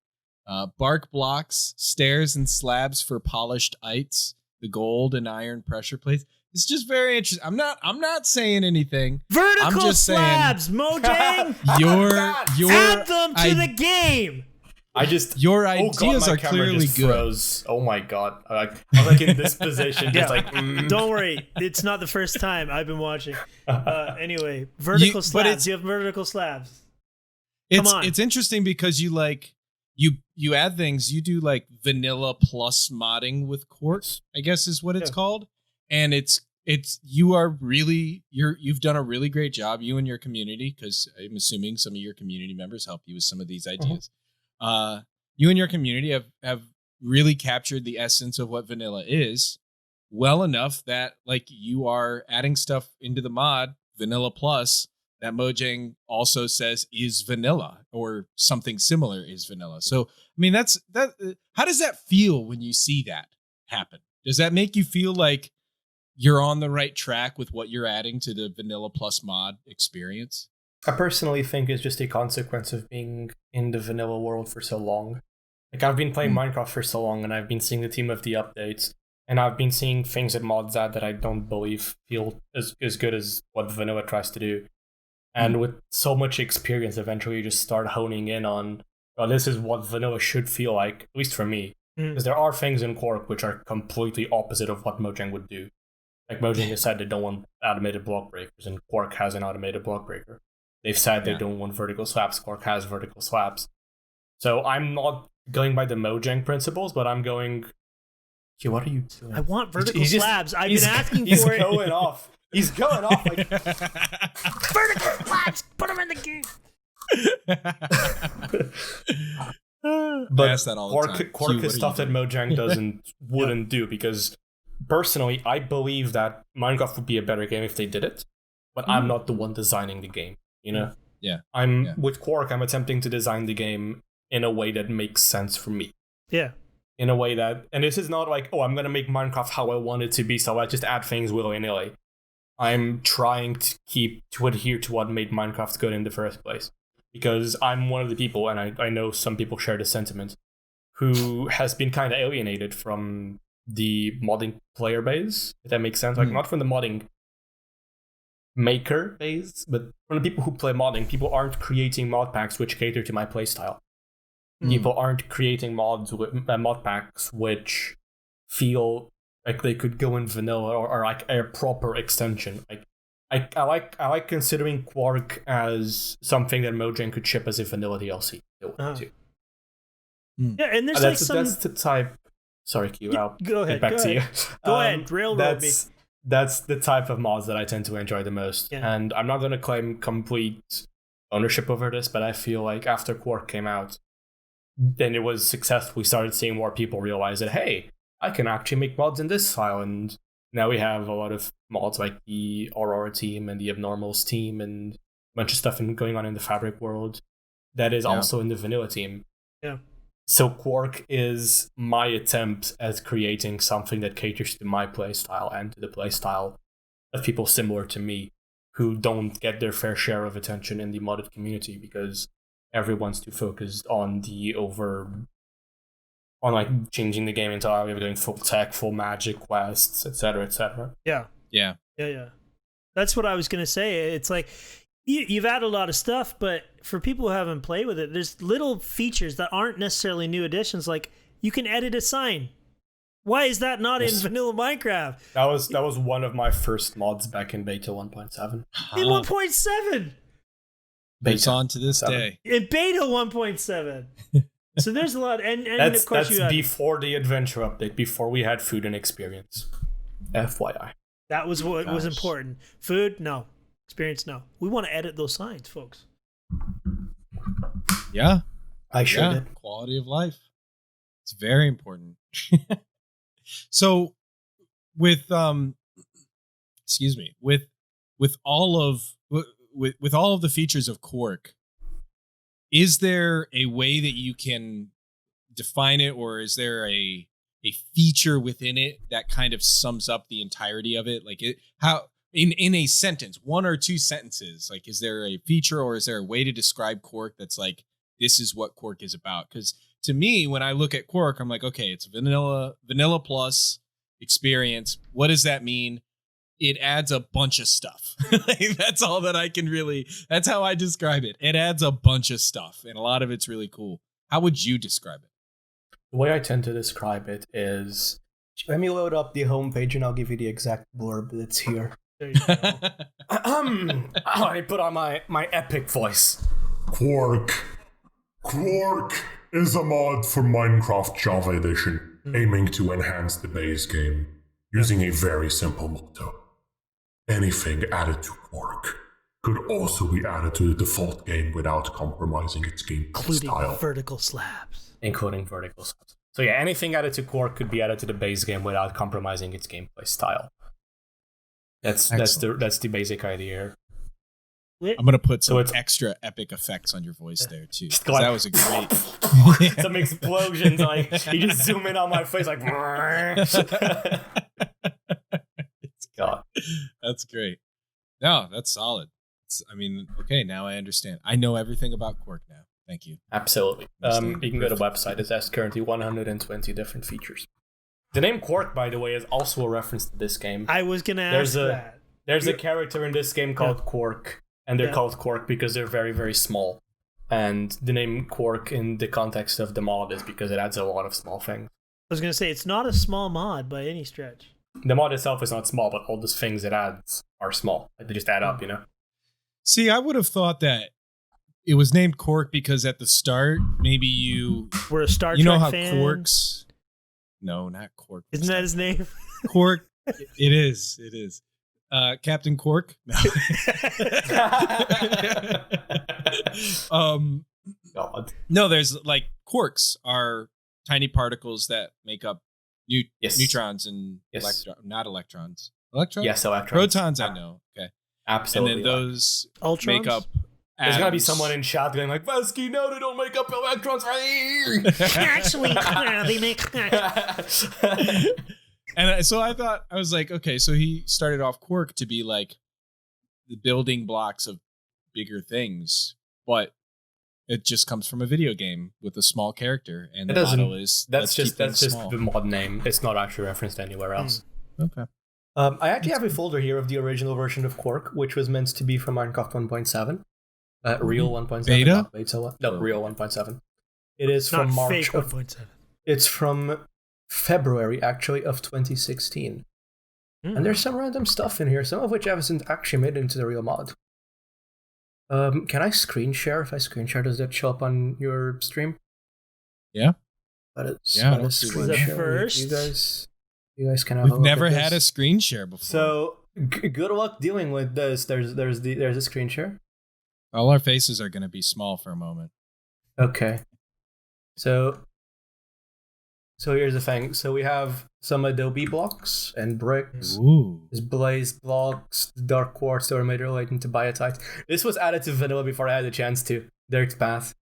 Bark blocks, stairs, and slabs for polished ites. The gold and iron pressure plates. It's just very interesting. I'm not saying anything. Vertical I'm just slabs, Mojang. Your add them to the game. Your ideas are clearly good. Froze. Oh my god! I'm like in this position, just like. Don't worry, it's not the first time I've been watching. Anyway, vertical slabs. You have vertical slabs. It's interesting because you add things. You do like vanilla plus modding with Quark, I guess is what it's called, and you've done a really great job, you and your community, because I'm assuming some of your community members help you with some of these ideas. You and your community have really captured the essence of what vanilla is well enough that like you are adding stuff into the mod vanilla plus that Mojang also says is vanilla or something similar is vanilla. So, I mean, how does that feel when you see that happen? Does that make you feel like you're on the right track with what you're adding to the vanilla plus mod experience? I personally think it's just a consequence of being in the vanilla world for so long. Like, I've been playing Minecraft for so long, and I've been seeing the team of the updates, and I've been seeing things that mods add that I don't believe feel as good as what vanilla tries to do. And with so much experience, eventually you just start honing in on, well, this is what vanilla should feel like, at least for me. Because there are things in Quark which are completely opposite of what Mojang would do. Like, Mojang has said they don't want automated block breakers, and Quark has an automated block breaker. They've said they don't want vertical slabs. Quark has vertical slabs. So I'm not going by the Mojang principles, but I'm going, what are you doing? I want vertical slabs. I've been asking for it. He's going off. He's going off like vertical slabs. Put them in the game. But Quark is stuff that Mojang wouldn't do, because personally, I believe that Minecraft would be a better game if they did it. But I'm not the one designing the game. You know? Yeah. With Quark, I'm attempting to design the game in a way that makes sense for me. Yeah. In a way that, and this is not like, oh, I'm gonna make Minecraft how I want it to be, so I just add things willy-nilly. I'm trying to adhere to what made Minecraft good in the first place. Because I'm one of the people, and I know some people share this sentiment, who has been kind of alienated from the modding player base, if that makes sense. Like, not from the modding maker base, but from the people who play modding. People aren't creating mod packs which cater to my playstyle. People aren't creating mod packs which feel like they could go in vanilla or like a proper extension. Like, I like considering Quark as something that Mojang could ship as a vanilla DLC. Yeah, and there's that's the type. Sorry, Q. I'll go ahead. Get back to you. Go ahead. Railroad me. That's the type of mods that I tend to enjoy the most. Yeah. And I'm not going to claim complete ownership over this, but I feel like after Quark came out, then it was successful. We started seeing more people realize that, hey, I can actually make mods in this file. And now we have a lot of mods like the Aurora team and the Abnormals team and a bunch of stuff going on in the Fabric world that is also in the vanilla team. Yeah. So Quark is my attempt at creating something that caters to my playstyle and to the playstyle of people similar to me who don't get their fair share of attention in the modded community because everyone's too focused on like changing the game entirely, doing full tech, full magic quests, etc., etc. Yeah. That's what I was gonna say. It's like you've added a lot of stuff, but for people who haven't played with it, there's little features that aren't necessarily new additions. Like you can edit a sign. Why is that not in vanilla Minecraft? That was one of my first mods back in beta 1.7. In 1.7. It's on to this day. In beta 1.7. So there's a lot, and that's of course before the adventure update, before we had food and experience. FYI. That was what was important. Food, no. Experience, no. We want to edit those signs, folks. Yeah. I sure did. Quality of life. It's very important. So with with all of the features of Quark, is there a way that you can define it, or is there a feature within it that kind of sums up the entirety of it? Like how in a sentence, one or two sentences, like is there a feature or is there a way to describe Quark that's like, this is what Quark is about? Because to me, when I look at Quark, I'm like, okay, it's vanilla plus experience. What does that mean? It adds a bunch of stuff. That's all that I can really, that's how I describe it. It adds a bunch of stuff, and a lot of it's really cool. How would you describe it? The way I tend to describe it is, let me load up the homepage and I'll give you the exact blurb that's here. There you go. I put on my epic voice. Quark is a mod for Minecraft Java Edition, aiming to enhance the base game, using a very simple motto. Anything added to Quark could also be added to the default game without compromising its gameplay style. Including vertical slabs. So yeah, anything added to Quark could be added to the base game without compromising its gameplay style. That's the basic idea. I'm gonna put some extra epic effects on your voice there too. That was a great some explosions. Like you just zoom in on my face, like. God, that's great. No, that's solid. Okay, now I understand. I know everything about Quark now. Thank you. Absolutely. You can go to the website. It has currently 120 different features. The name Quark, by the way, is also a reference to this game. I was gonna ask that. There's a character in this game called Quark. And they're called Quark because they're very, very small. And the name Quark in the context of the mod is because it adds a lot of small things. I was going to say, it's not a small mod by any stretch. The mod itself is not small, but all the things it adds are small. They just add up, See, I would have thought that it was named Quark because at the start, maybe you were a Star Trek You know how fan? Quarks... No, not Quark. Isn't that his name? Quark. It is. Captain Quark. No. God. No, there's like quarks are tiny particles that make up neutrons and not electrons. Electrons? Yes, electrons. Protons, I know. Okay. Absolutely. And then those Ultrons? make up There's gotta be someone in chat going like, Vazkii, no, they don't make up electrons. Actually, they make... And so I was like, okay, so he started off Quark to be like the building blocks of bigger things, but it just comes from a video game with a small character, and the motto is that's just small. The mod name. It's not actually referenced anywhere else. Okay. I actually have a folder here of the original version of Quark, which was meant to be from Minecraft 1.7, real 1.7, beta? No, real 1.7. It is not from March fake 1.7. It's from February, actually, of 2016. And there's some random stuff in here, some of which hasn't actually made it into the real mod. Can I screen share? If I screen share, does that show up on your stream? Yeah. Screen share. First. You guys can have We've a look never at had a this. screen share before. So good luck dealing with this. There's a screen share. All our faces are going to be small for a moment. Okay. So here's the thing. So we have some Adobe blocks and bricks. Ooh. There's blaze blocks, dark quartz that were made relating to biotite. This was added to vanilla before I had a chance to. Dirt path.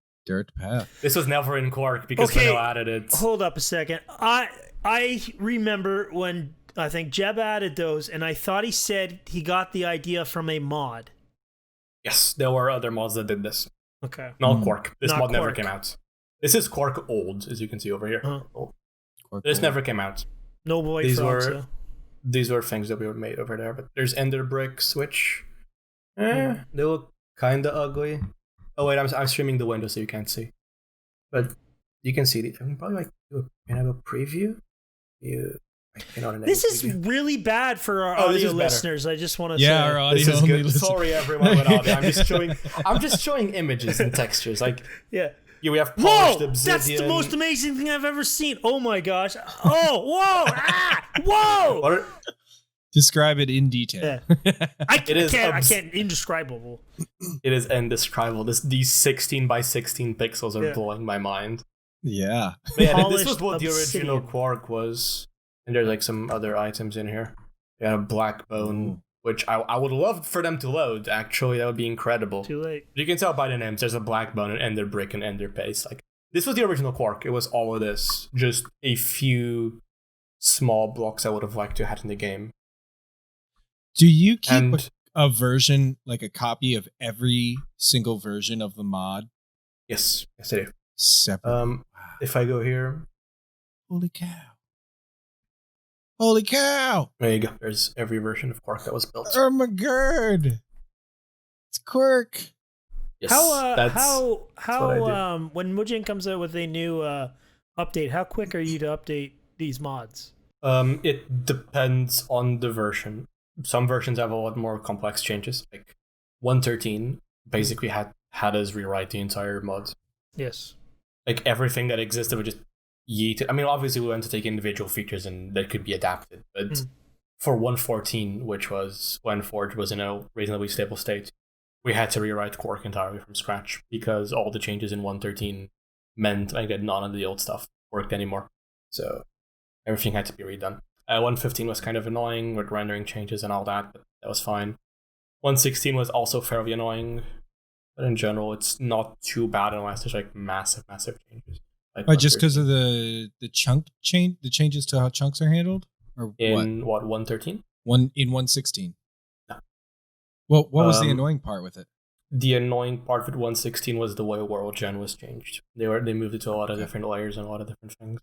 This was never in Quark because vanilla added it. Hold up a second. I remember when I think Jeb added those, and I thought he said he got the idea from a mod. Yes, there were other mods that did this. Okay. Not Quark. This Not mod never Quark. came out. This is Quark old, as you can see over here. Old. Quark This old. never came out. No boy These frog, were so. these were things that we made over there. But there's Ender Bricks, which they look kind of ugly. Oh wait, I'm streaming the window so you can't see, but you can see it. I can probably like do a preview. This is really bad for our audio listeners. I just want to say. Yeah, our audio This is only good. Sorry, everyone with audio. I'm just showing images and textures. Like, yeah. we have polished Whoa! obsidian. That's the most amazing thing I've ever seen. Oh my gosh! Oh, whoa! Whoa! Describe it in detail. Yeah. I can't. Indescribable. It is indescribable. These 16 by 16 pixels are blowing my mind. Yeah. But yeah, this Polished was what the original obsidian. Quark was. And there's like some other items in here. We got a black bone, which I would love for them to load, actually. That would be incredible. Too late. You can tell by the names, there's a black bone, an ender brick, and ender paste. Like, this was the original Quark. It was all of this. Just a few small blocks I would have liked to have in the game. Do you keep a version, like a copy of every single version of the mod? Yes, I do. Separate. If I go here, Holy cow. Holy cow! there you go. There's every version of Quark that was built. Oh my god! It's Quark. Yes, How what I when Mojang comes out with a new update, how quick are you to update these mods? It depends on the version. Some versions have a lot more complex changes. Like 1.13 basically had us rewrite the entire mod. Yes. Like everything that existed would just yeet. I mean, obviously we went to take individual features and that could be adapted. But for 1.14, which was when Forge was in a reasonably stable state, we had to rewrite Quark entirely from scratch because all the changes in 1.13 meant like that none of the old stuff worked anymore. So everything had to be redone. 1.15 was kind of annoying with rendering changes and all that, but that was fine. 1.16 was also fairly annoying, but in general, it's not too bad unless there's like massive changes. Like just because of the chunk change, the changes to how chunks are handled, or in what 1.13? In 1.16. No. Well, what was the annoying part with it? The annoying part with 1.16 was the way world gen was changed. They moved it to a lot of different layers and a lot of different things.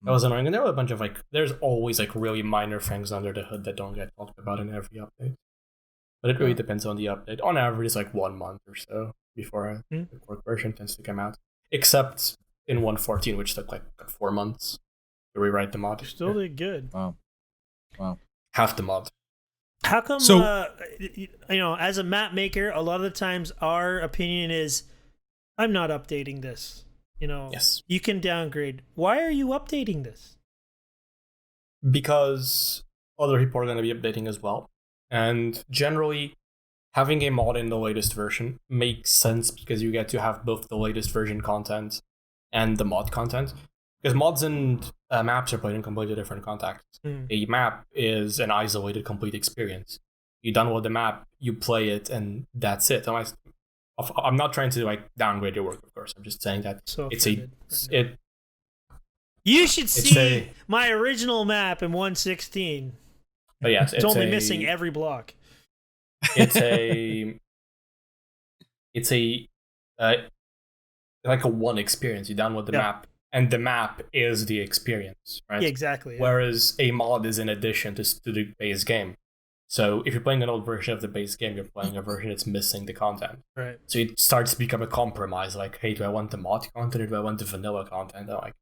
That was annoying, and there were a bunch of like. There's always like really minor things under the hood that don't get talked about in every update. But it really depends on the update. On average, it's like 1 month or so before the Quark version tends to come out. Except in 1.14, which took like 4 months to rewrite the mod. Still did good. Wow. Half the mod. How come? So, as a map maker, a lot of the times our opinion is, I'm not updating this. Yes. You can downgrade. Why are you updating this? Because other people are going to be updating as well. And generally, having a mod in the latest version makes sense because you get to have both the latest version content and the mod content. Because mods and maps are played in completely different contexts. A map is an isolated, complete experience. You download the map, you play it, and that's it. I'm not trying to like downgrade your work, of course. I'm just saying that You should see my original map in 1.16. But yeah, it's only missing every block. It's like a one experience. You download the map, and the map is the experience, right? Yeah, exactly. Yeah. Whereas a mod is in addition to the base game. So if you're playing an old version of the base game, you're playing a version that's missing the content. Right. So it starts to become a compromise. Like, hey, do I want the mod content or do I want the vanilla content? I'm like,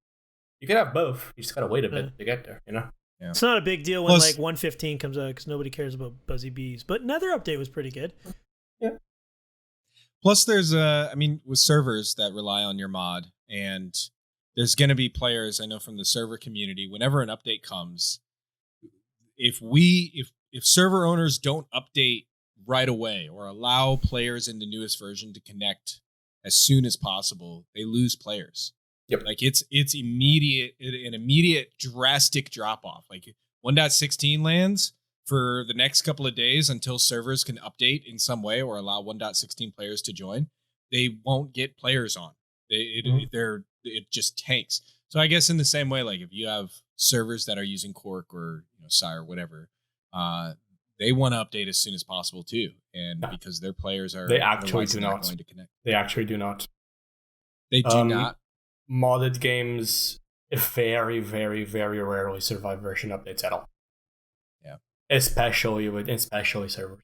you can have both. You just gotta wait a bit to get there, Yeah. It's not a big deal when 1.15 comes out because nobody cares about Buzzy Bees. But another update was pretty good. Yeah. Plus, there's with servers that rely on your mod, and there's going to be players I know from the server community. Whenever an update comes, if server owners don't update right away or allow players in the newest version to connect as soon as possible, they lose players. Yep. Like it's an immediate drastic drop off. Like 1.16 lands for the next couple of days until servers can update in some way or allow 1.16 players to join. They won't get players on. It just tanks. So I guess in the same way, like if you have servers that are using Quark or Sire, whatever. They want to update as soon as possible too, and because their players are they actually do not going to connect. They actually do not. They do not. Modded games very, very, very rarely survive version updates at all. Yeah, especially servers.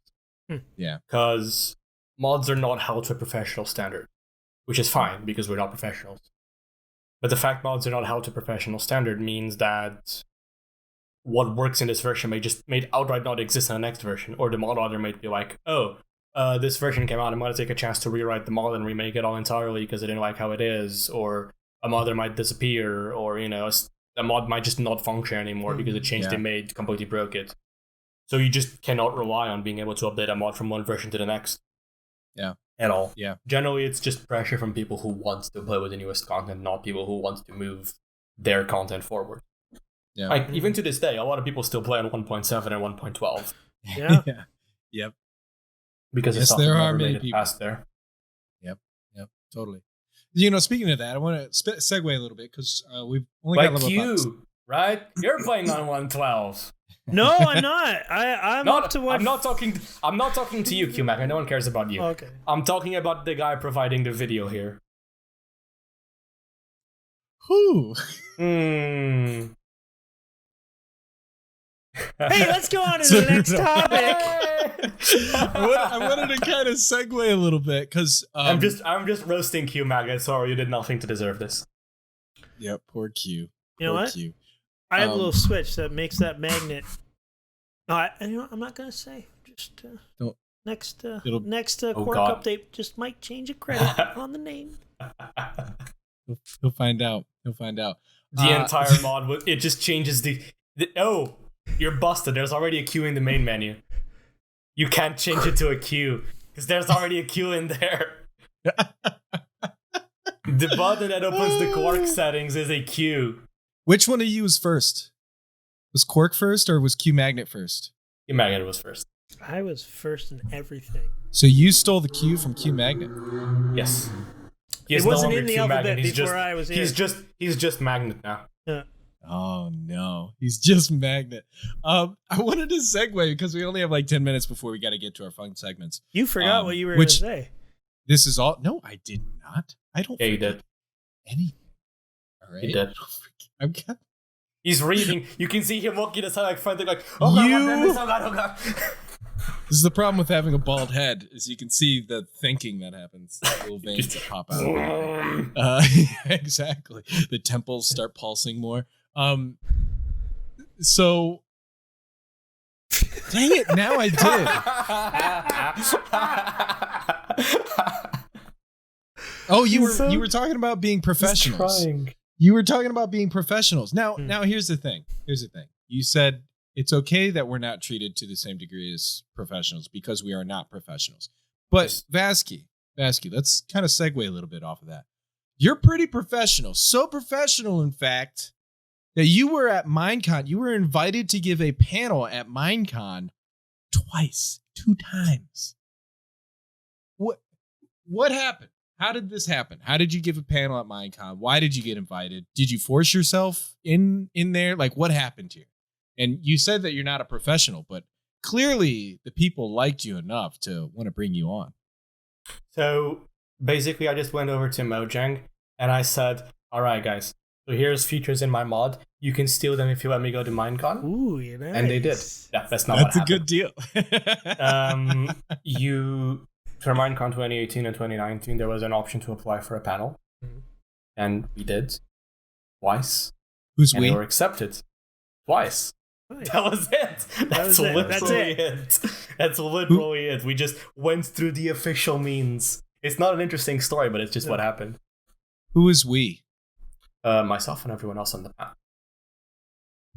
Yeah, because mods are not held to a professional standard, which is fine because we're not professionals. But the fact mods are not held to professional standard means that what works in this version may outright not exist in the next version, or the mod author might be like, this version came out, I'm going to take a chance to rewrite the mod and remake it all entirely because I didn't like how it is, or a modder might disappear, or a mod might just not function anymore because the change they made completely broke it. So you just cannot rely on being able to update a mod from one version to the next. Yeah. At all. Yeah. Generally, it's just pressure from people who want to play with the newest content, not people who want to move their content forward. Yeah. Like, even to this day, a lot of people still play on 1.7 and 1.12. Yeah. Yep. Because yes, there are many people past there. Yep. Totally. Speaking of that, I want to segue a little bit because we've only got like you, right? You're playing on 112. No, I'm not. I'm up to what. I'm not talking to you, QMac. No one cares about you. Okay. I'm talking about the guy providing the video here. Who? Hey, let's go on to the next topic. I wanted to kind of segue a little bit because I'm just roasting QMac. Sorry, you did nothing to deserve this. Yep, poor Q. You know what? Q. I have a little switch that makes that magnet. No, I'm not gonna say. Just next Quark update just might change a credit on the name. He'll find out. The entire mod, it just changes the. Oh, you're busted. There's already a queue in the main menu. You can't change it to a queue because there's already a queue in there. The button that opens the Quark settings is a queue. Which one of you was first? Was Quark first or was Q Magnet first? Q Magnet was first. I was first in everything. So you stole the Q from Q Magnet? Yes. It wasn't in the alphabet before I was here. He's just Magnet now. Yeah. Oh no, he's just Magnet. I wanted to segue because we only have like 10 minutes before we got to get to our fun segments. You forgot what you were going to say. This is all. No, I did not. I don't. Yeah, you did. Any. All right. You did. He's reading. You can see him walking aside like frantic, like, oh God. This is the problem with having a bald head, is you can see the thinking that happens. The little veins that pop out. Exactly. The temples start pulsing more. So, dang it! Now I did. Oh, you were talking about being professionals. You were talking about being professionals. Now here's the thing. You said it's okay that we're not treated to the same degree as professionals because we are not professionals. But Vazkii, let's kind of segue a little bit off of that. You're pretty professional. So professional, in fact, that you were at Minecon. You were invited to give a panel at Minecon twice, 2 times. What happened? How did this happen? How did you give a panel at Minecon? Why did you get invited? Did you force yourself in there? Like, what happened here? And you said that you're not a professional, but clearly the people liked you enough to want to bring you on. So basically, I just went over to Mojang and I said, all right, guys, so here's features in my mod. You can steal them if you let me go to Minecon. Ooh, nice. And they did. Yeah, that's what happened. That's a good deal. For Minecon 2018 and 2019, there was an option to apply for a panel. Mm-hmm. And we did. Twice. And we were accepted. Twice. Nice. That was it. That's literally it. That's literally it. We just went through the official means. It's not an interesting story, but it's just what happened. Who is we? Myself and everyone else on the panel.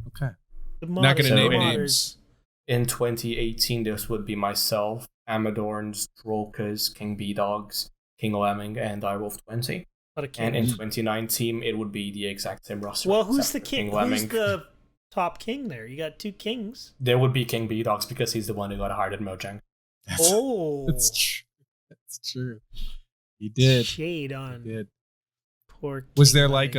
Okay. Not going to name names. In 2018, this would be myself, Amadorns, Drolkas, King B-Dogs, King Lemming, and iWolf20. And in 2019, it would be the exact same roster. Well, who's the king? Who's the top king there? You got 2 kings. There would be King B-Dogs because he's the one who got hired at Mojang. That's true. He did. Shade on. He did. Poor King. Was there like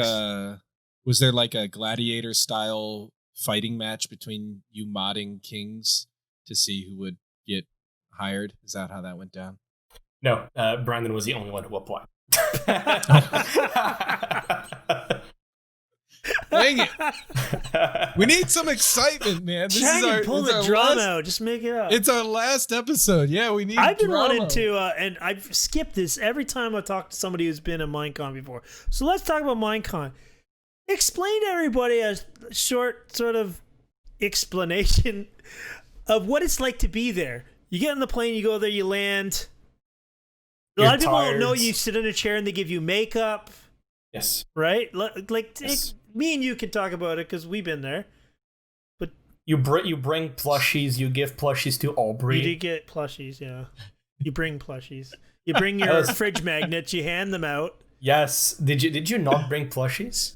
a gladiator style fighting match between you modding kings to see who would get hired? Is that how that went down? No, Brandon was the only one who applied. Dang it! We need some excitement, man. This is our pull the drama out. Just make it up. It's our last episode. Yeah, we need. I've been drama. wanting to, and I've skipped this every time I talk to somebody who's been at Minecon before. So let's talk about Minecon. Explain to everybody a short sort of explanation of what it's like to be there. You get on the plane, you go there, you land. A lot of people don't know you sit in a chair and they give you makeup. Yes. Right? Like yes. Me and you can talk about it because we've been there. But you bring plushies. You give plushies to Aubrey. You did get plushies, yeah. You bring plushies. You bring your fridge magnets. You hand them out. Yes. Did you not bring plushies?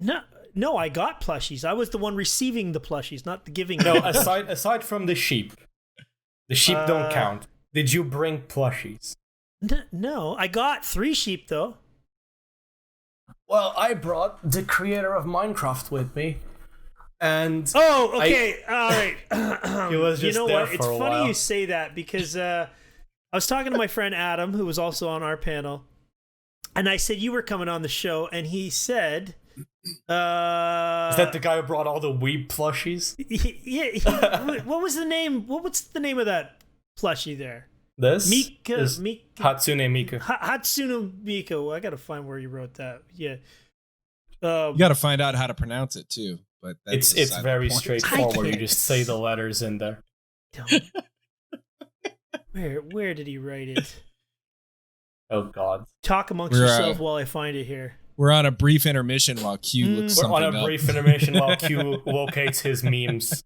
No, I got plushies. I was the one receiving the plushies, not the giving. No, aside from the sheep don't count. Did you bring plushies? No, I got 3 sheep though. Well, I brought the creator of Minecraft with me, and all right. He was just there for It's a funny while. you say that because I was talking to my friend Adam, who was also on our panel, and I said you were coming on the show, and he said, "Is that the guy who brought all the weeb plushies?" What was the name? What's the name of that plushie there? This Mika Hatsune Miku. Hatsune Miku. I gotta find where you wrote that. Yeah. You got to find out how to pronounce it too. But that's It's very straightforward. You can't. just say the letters in there. Where did he write it? Oh God. Talk amongst yourself while I find it here. We're on a brief intermission while Q looks something up. We're on a brief intermission while Q locates his memes.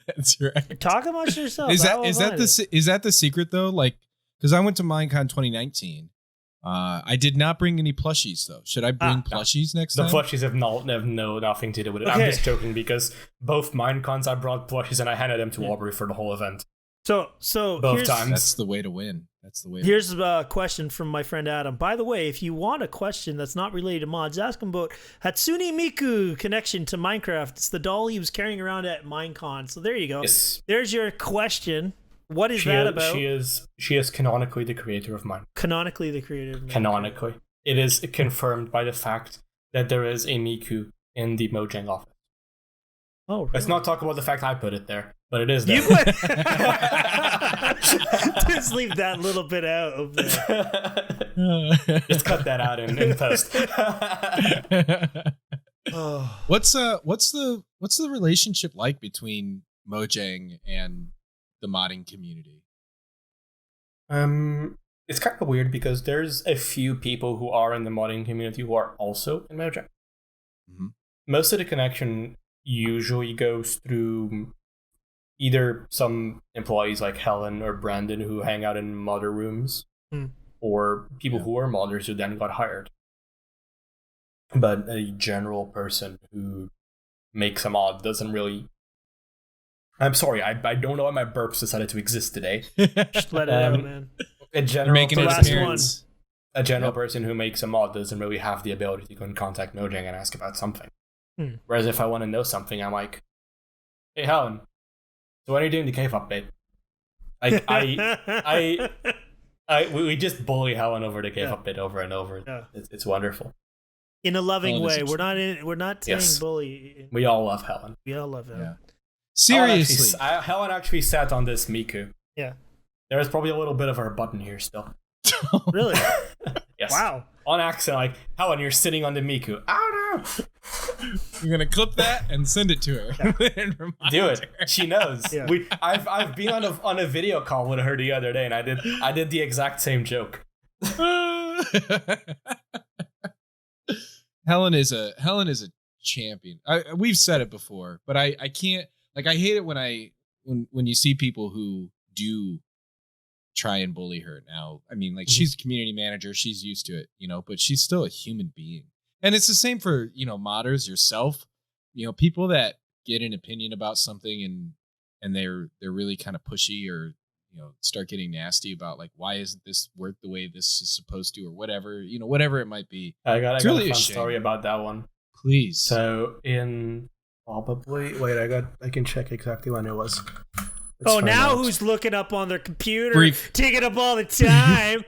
That's right. Talk amongst yourself. Is that the secret though? Like, because I went to Minecon 2019. I did not bring any plushies though. Should I bring plushies next time? The plushies have nothing to do with it. Okay. I'm just joking because both Minecons I brought plushies and I handed them to Aubrey for the whole event. So both times. That's the way to win. Here's a question from my friend Adam. By the way, if you want a question that's not related to mods, ask him about Hatsune Miku connection to Minecraft. It's the doll he was carrying around at Minecon. So there you go. Yes. There's your question. What is that about? She is canonically the creator of Minecraft. Canonically the creator of Minecraft. Canonically. It is confirmed by the fact that there is a Miku in the Mojang office. Oh, really? Let's not talk about the fact I put it there, but it is there. Just leave that little bit out of there. Just cut that out in post. What's the relationship like between Mojang and the modding community? It's kind of weird because there's a few people who are in the modding community who are also in Mojang. Mm-hmm. Most of the connection usually goes through either some employees like Helen or Brandon who hang out in modder rooms, or people who are modders who then got hired. But a general person who makes a mod doesn't really... I'm sorry, I don't know why my burps decided to exist today. Just let it out, man. A general Last person who makes a mod doesn't really have the ability to go and contact Mojang and ask about something. Whereas if I want to know something, I'm like, "Hey, Helen, so when are you doing the cave update?" We just bully Helen over the cave update over and over. Yeah. It's wonderful. In a loving way. We're not saying bully. We all love Helen. We all love Helen. Yeah. Seriously, Helen actually sat on this Miku. Yeah. There was probably a little bit of her button here still. Really? Yes. Wow. On accident, like, Helen, you're sitting on the Miku. Oh no! You're gonna clip that and send it to her. Yeah. Do it. She knows. Yeah. I've been on a video call with her the other day, and I did the exact same joke. Helen is a champion. We've said it before, but I can't. Like, I hate it when you see people who do try and bully her now. I mean, like, she's a community manager, she's used to it, but she's still a human being. And it's the same for, modders, yourself, people that get an opinion about something and they're really kind of pushy or, start getting nasty about, like, why isn't this work the way this is supposed to, or whatever, whatever it might be. I got a fun story about that one. Please. So in Probably. Wait, I can check exactly when it was. Who's looking up on their computer, taking up all the time?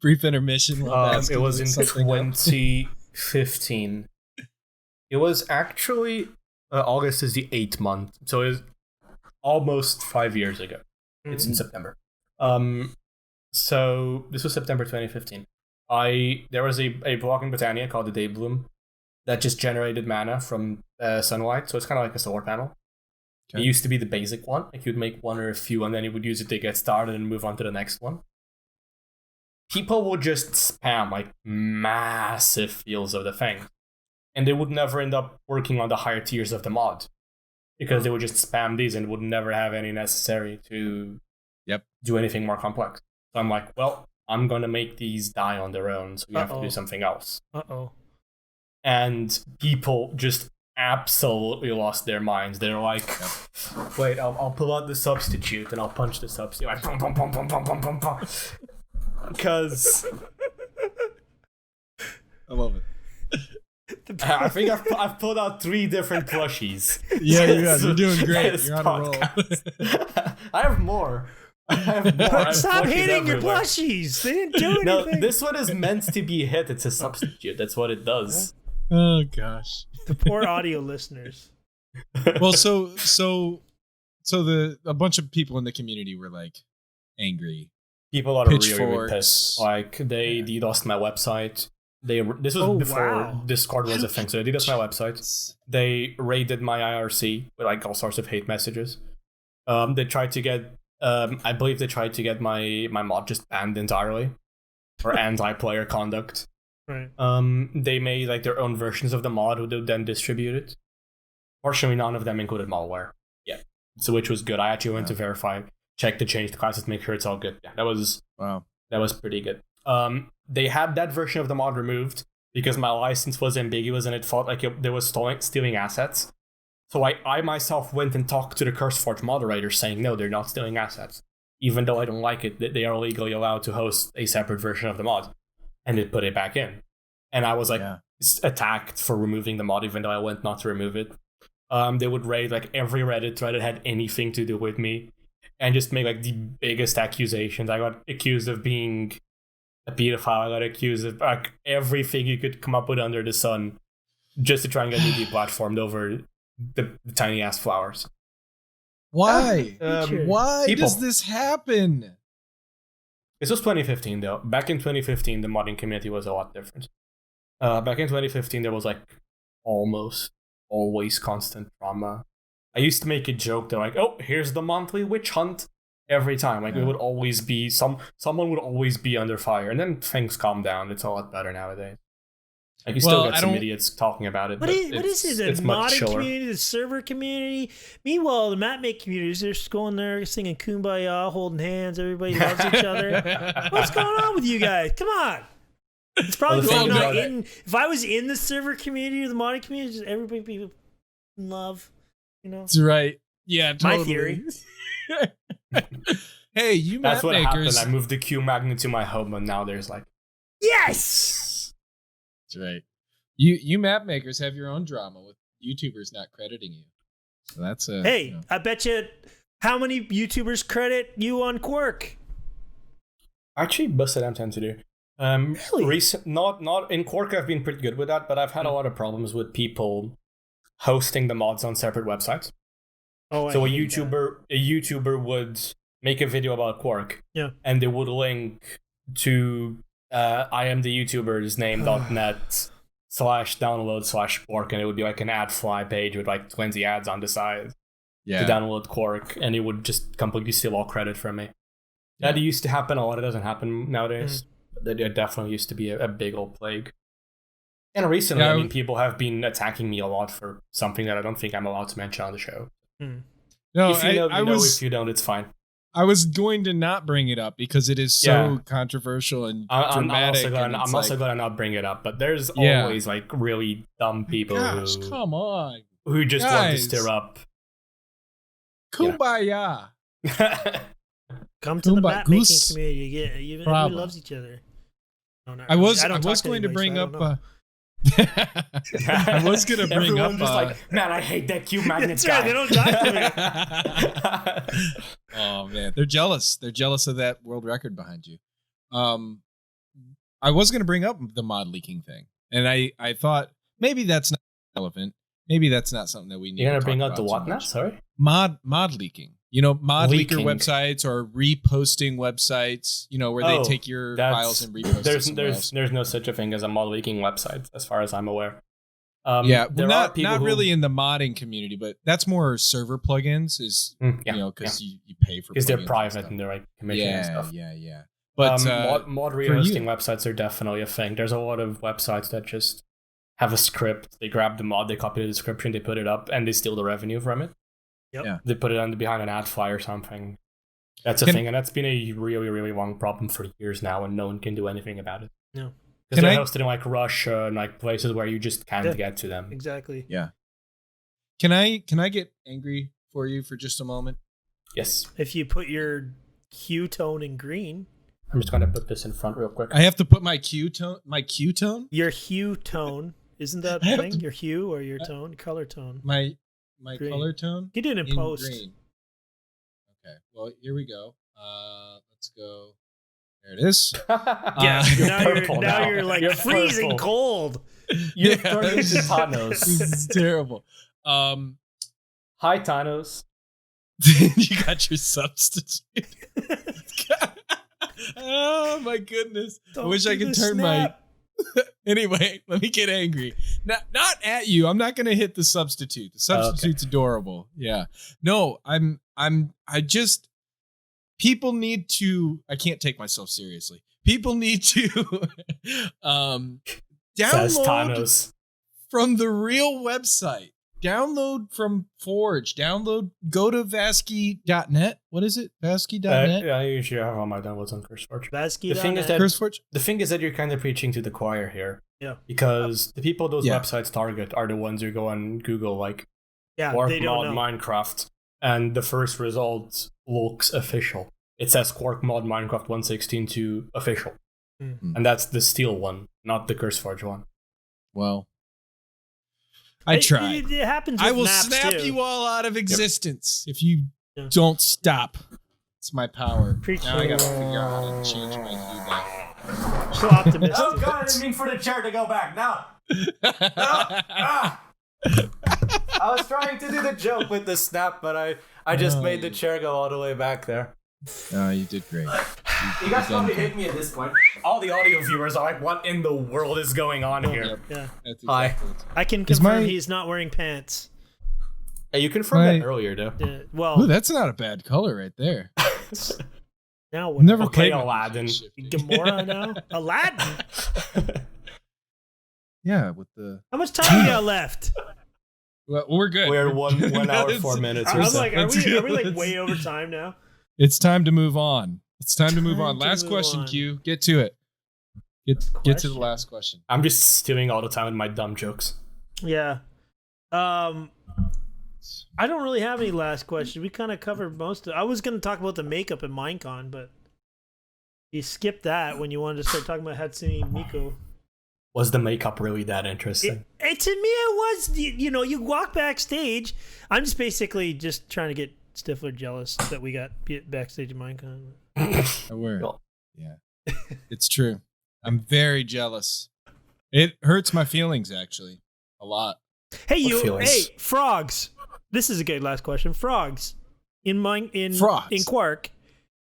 Brief intermission. It was in 2015. It was actually August is the 8th month, so it's almost 5 years ago. It's in September. So this was September 2015. There was a block in Botania called the Day Bloom that just generated mana from sunlight, so it's kind of like a solar panel. Okay. It used to be the basic one. Like you'd make one or a few, and then you would use it to get started and move on to the next one. People would just spam like massive fields of the thing, and they would never end up working on the higher tiers of the mod because they would just spam these and would never have any necessary to do anything more complex. So I'm like, well, I'm gonna make these die on their own, so we have to do something else. And people just absolutely lost their minds. They're like, wait, I'll pull out the substitute and I'll punch the substitute. Like, pum, pum, pum, pum, pum, pum, pum, pum. Because I love it. I think I've pulled out 3 different plushies. Yeah, you're doing great. You're on a roll. I have more. Stop hitting your plushies. They didn't do anything. No, this one is meant to be hit. It's a substitute. That's what it does. Oh gosh. The poor audio listeners. Well, so a bunch of people in the community were like angry. People are really pissed. Like they DDoSed my website. This was before Discord was a thing, so they DDoSed my website. They raided my IRC with like all sorts of hate messages. They tried to get I believe they tried to get my mod just banned entirely, or anti-player conduct. Right. They made like their own versions of the mod, who would then distribute it. Fortunately, none of them included malware. Yeah, so which was good. I actually went to verify, check to change the classes, make sure it's all good. Yeah, that was pretty good. They had that version of the mod removed because my license was ambiguous and it felt like they was stealing assets. So I myself went and talked to the CurseForge moderator saying, no, they're not stealing assets. Even though I don't like it, they are legally allowed to host a separate version of the mod. And they put it back in. And I was like attacked for removing the mod, even though I went not to remove it. They would raid like every Reddit thread that had anything to do with me and just make like the biggest accusations. I got accused of being a pedophile. I got accused of like everything you could come up with under the sun just to try and get me deplatformed over the tiny ass flowers. Why? Why does this happen? This was 2015 though. Back in 2015, the modding community was a lot different. Back in 2015, there was like almost always constant drama. I used to make a joke that like, oh, here's the monthly witch hunt every time. Like it would always be someone would always be under fire, and then things calm down. It's a lot better nowadays. Like you still get some idiots talking about it. What is it? The modding community, the server community. Meanwhile, the map-make communities, they're just going there singing Kumbaya, holding hands. Everybody loves each other. What's going on with you guys? Come on. It's probably because I'm not in. If I was in the server community or the modding community, just everybody be in love. You know. That's right. Yeah, totally. My theory. Hey, you That's map what makers. happened. I moved the Q magnet to my home, and now there's like yes. That's right. You map makers have your own drama with YouTubers not crediting you. So that's a hey. I bet you. How many YouTubers credit you on Quark? Actually, most of them tend to do. Really? Not in Quark. I've been pretty good with that, but I've had a lot of problems with people hosting the mods on separate websites. Oh, so a YouTuber would make a video about Quark, and they would link to I am the YouTuber's name.net/download/Quark, and it would be like an ad fly page with like 20 ads on the side to download Quark, and it would just completely steal all credit from me. That used to happen a lot. It doesn't happen nowadays. It definitely used to be a big old plague. And recently, I mean, people have been attacking me a lot for something that I don't think I'm allowed to mention on the show. No, if you know, if you don't, it's fine. I was going to not bring it up because it is so controversial and dramatic. I'm also going to not bring it up, but there's always like really dumb people come on, who just want to stir up. Kumbaya. Come to the map making community. Everybody loves each other. I was going to bring up I was gonna bring Everyone's up. just like, man, I hate that cube magnet That's guy. right. They don't talk to me. Oh man, they're jealous. They're jealous of that world record behind you. I was gonna bring up the mod leaking thing, and I thought maybe that's not relevant. Maybe that's not something that we need. You're gonna to bring talk out the about what too now? much. Sorry. Mod leaking. You know, mod leaker Leaking. websites or reposting websites. You know, where they take your files and repost. There's no such a thing as a mod leaking website, as far as I'm aware. Yeah, there well, are people not who- really in the modding community, but that's more server plugins. Is Yeah, you know, because you pay for because they're plugins and private stuff. and they're like commission and stuff. Yeah. But mod rehosting websites are definitely a thing. There's a lot of websites that just have a script. They grab the mod, they copy the description, they put it up, and they steal the revenue from it. Yep. Yeah. They put it behind an ad fly or something. That's a thing, and that's been a really, really long problem for years now, and no one can do anything about it. No. Because they're hosted in like Russia and like places where you just can't get to them. Exactly. Yeah. Can I get angry for you for just a moment? Yes. If you put your Q tone in green, I'm just gonna put this in front real quick. I have to put my Q tone. your hue tone, isn't that I have thing? to- Your hue or your tone, color tone? My Green. color tone. You did it in post. Green. Okay. Well, here we go. Let's go. There it is. Yeah. You're now purple you're like You're freezing purple. cold. You're Yeah. turning into This Thanos. is terrible. Hi, Thanos. You got your substitute. Oh my goodness! I Don't wish I do could the turn snap. Anyway, let me get angry. Not at you. I'm not gonna hit the substitute. The substitute's adorable. Yeah. No, I just people need to. I can't take myself seriously. People need to Says download Thanos. from the real website. Download from Forge. Go to Vazkii.net. What is it? Vazkii.net? I usually have all my downloads on CurseForge. Vazkii. The thing is that CurseForge? the thing is that you're kind of preaching to the choir here. Yeah. Because the people those Yeah. websites target are the ones who go on Google like Yeah, Quark they mod don't know. Minecraft, and the first result looks official. It says Quark mod Minecraft 1.16 to official, Mm. and that's the steel one, not the CurseForge one. Well, I tried. It happens. I with will maps snap too. you all out of existence if you Yeah. don't stop. It's my power. Preach Now I the gotta Lord. figure out how to change my feedback. So optimistic. Oh god, I didn't mean for the chair to go back. No! I was trying to do the joke with the snap, but I just made the chair go all the way back there. Oh, you did great. You guys probably hate me at this point. All the audio viewers are like, what in the world is going on here? Yep. Yeah, That's Hi. exactly what's- I can Is confirm my- he's not wearing pants. Hey, you confirmed My- that earlier, though. Well, Ooh, that's not a bad color right there. now I've what? never Okay, played my Aladdin. shifting. Gamora now? Aladdin? Yeah, with the. How much time we got left? Well, we're good. We're 1 hour, 4 minutes or I'm so. like, are Let's we go. like Let's- way over time now? It's time to move on. Time to move Time on. to Last move question, on. Q. Get to it. Get to the Question. last question. I'm just stewing all the time with my dumb jokes. Yeah. I don't really have any last questions. We kind of covered most of it. I was going to talk about the makeup in Minecon, but you skipped that when you wanted to start talking about Hatsune Miku. Was the makeup really that interesting? To me, it was. You walk backstage. I'm just basically just trying to get Stifler jealous that we got backstage in Minecon. I were. Cool. Yeah. It's true. I'm very jealous. It hurts my feelings, actually. A lot. Hey, feelings? frogs. This is a good last question. Frogs Frogs. in Quark,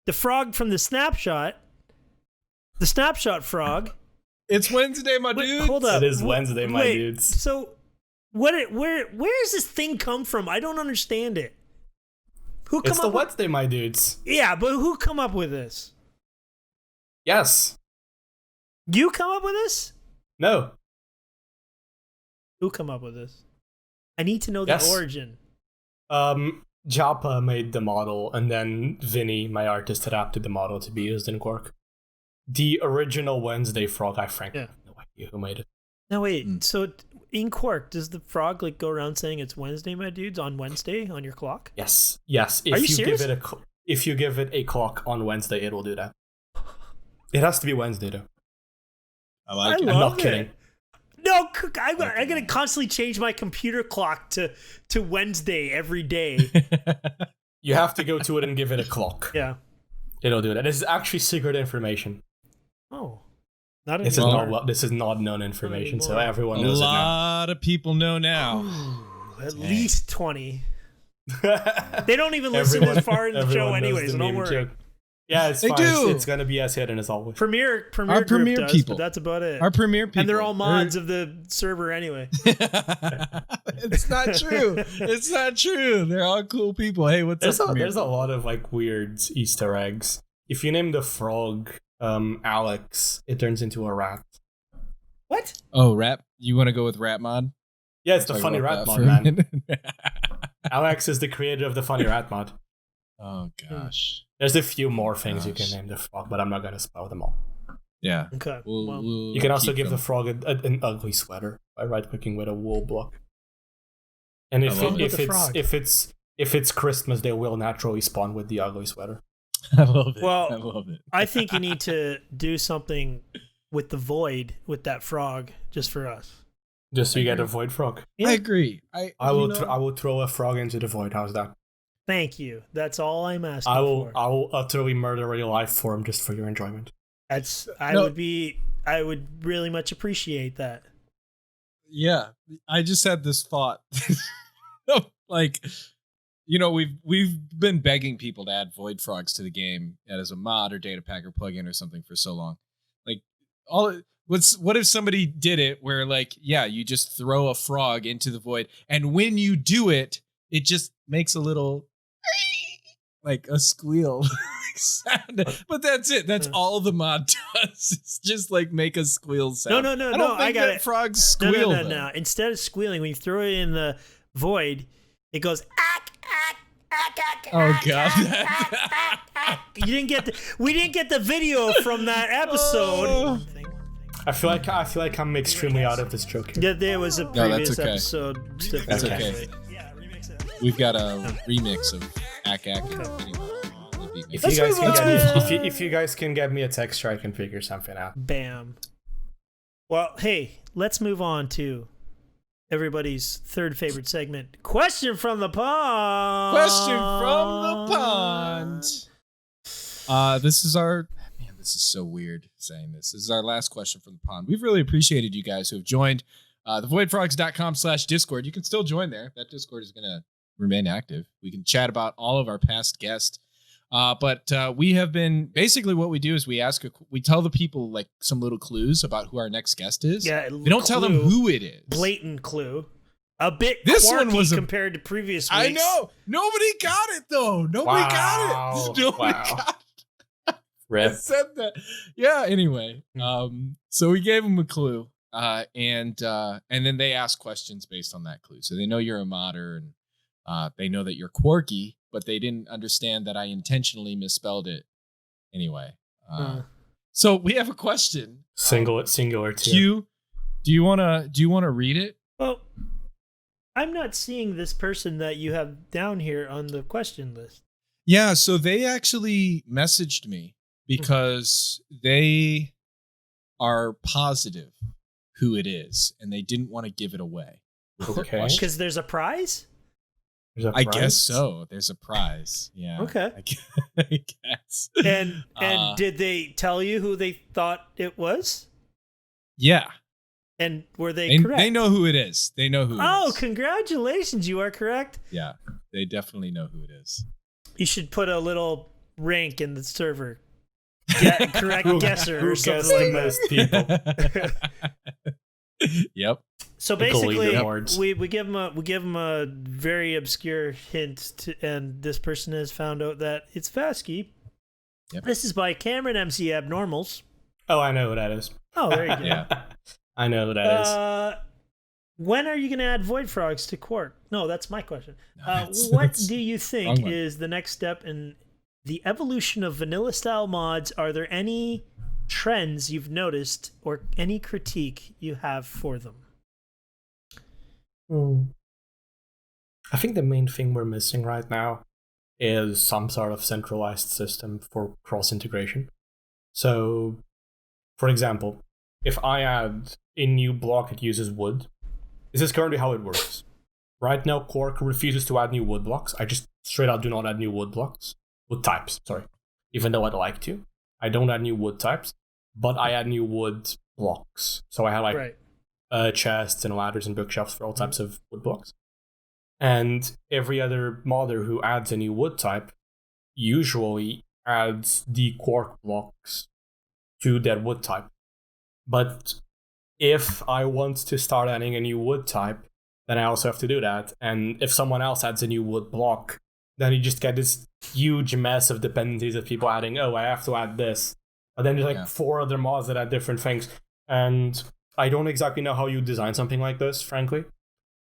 the frog from the snapshot frog. It's Wednesday, my dude. Hold up. It is Wednesday, my Wait, dudes. So, where does this thing come from? I don't understand it. Who come It's the up with, Wednesday, my dudes. Yeah, but who come up with this? Yes. You come up with this? No. Who come up with this? I need to know the Yes. origin. Japa made the model, and then Vinny, my artist, adapted the model to be used in Quark. The original Wednesday frog, I frankly have no idea who made it. No, wait. So in Quark, does the frog go around saying it's Wednesday, my dudes, on Wednesday on your clock? Yes. If Are you serious? if you give it a clock on Wednesday, it will do that. It has to be Wednesday, though. I like I it. I'm love not kidding. No, I'm going to constantly change my computer clock to Wednesday every day. You have to go to it and give it a clock. Yeah. It'll do that. This is actually secret information. Oh. Not This is not known information, so everyone knows it now. A lot of people know now. Ooh, at least 20. They don't even listen as far in the show anyways, so don't worry. Joke. Yeah, it's they fine. do. It's going to be as hidden as always. Premiere Premiere does, people. But that's about it. Our Premiere people. And they're all mods of the server anyway. It's not true. It's not true. They're all cool people. Hey, what's up? There's a lot of like weird Easter eggs. If you name the frog Alex, it turns into a rat. What? Oh, rat? You want to go with rat mod? Yeah, it's the funny rat mod, man. Alex is the creator of the funny rat mod. Oh gosh. There's a few more things you can name the frog, but I'm not going to spell them all. Yeah. Okay. We'll you can also give the frog an ugly sweater by right-clicking with a wool block. And if it's Christmas, they will naturally spawn with the ugly sweater. I love it. Well, I love it. I think you need to do something with the void with that frog just for us. Just so you get a void frog. Yeah. I agree. I will throw a frog into the void. How's that? Thank you. That's all I'm asking for. I will utterly murder a life form just for your enjoyment. I would really much appreciate that. Yeah. I just had this thought. Like, you know, we've been begging people to add void frogs to the game as a mod or data pack or plugin or something for so long. Like, what if somebody did it where, like, yeah, you just throw a frog into the void, and when you do it, it just makes a little like a squeal sound. But that's it. That's all the mod does. It's just like make a squeal sound. No. I got it. Frogs squeal. No. Instead of squealing, when you throw it in the void, it goes. Oh god! We didn't get the video from that episode. I feel like I'm extremely out of this joke here. Yeah, there was a previous okay. episode. That's okay. We've got a remix of Ack. If you guys can get me a texture, I can figure something out. Bam. Well, hey, let's move on to everybody's third favorite segment. Question from the pond. This is our... Man, this is so weird saying this. This is our last question from the pond. We've really appreciated you guys who have joined thevoidfrogs.com/Discord. You can still join there. That Discord is going to remain active. We can chat about all of our past guests. But we have been... Basically, what we do is we tell the people like some little clues about who our next guest is. Yeah, we don't tell them who it is. Blatant clue. A bit this Quarky one was compared to previous weeks. I know. Nobody got it, though. Nobody got it. Nobody got it. Rip. I said that. Yeah, anyway. So we gave them a clue. And then they ask questions based on that clue. So they know you're a modder, and they know that you're Quarky, but they didn't understand that I intentionally misspelled it. Anyway. So we have a question. Singular too. Q, do you wanna read it? Well, I'm not seeing this person that you have down here on the question list. Yeah, so they actually messaged me because they are positive who it is, and they didn't want to give it away. Okay. Because there's a prize? I guess so. There's a prize. Yeah. Okay. I guess. And did they tell you who they thought it was? Yeah. And were they correct? They know who it is. They know who it is. Oh, congratulations. You are correct. Yeah. They definitely know who it is. You should put a little rank in the server. Correct guesser or something like that. Yep. So basically, we give them a very obscure hint, and this person has found out that it's Vazkii. Yep. This is by Cameron MC Abnormals. Oh, I know who that is. Oh, there you go. Yeah. I know who that is. When are you going to add void frogs to Quark? No, that's my question. That's do you think is the next step in the evolution of vanilla style mods? Are there any trends you've noticed or any critique you have for them? I think the main thing we're missing right now is some sort of centralized system for cross integration. So, for example, if I add a new block that uses wood, this is currently how it works. Right now, Quark refuses to add new wood blocks. I just straight out do not add new wood blocks. Wood types, sorry. Even though I'd like to. I don't add new wood types, but I add new wood blocks. So I have like chests and ladders and bookshelves for all types of wood blocks. And every other modder who adds a new wood type usually adds the Quark blocks to that wood type. But if I want to start adding a new wood type, then I also have to do that. And if someone else adds a new wood block, then you just get this huge mess of dependencies of people adding, I have to add this. But then there's like 4 other mods that add different things. And I don't exactly know how you design something like this, frankly.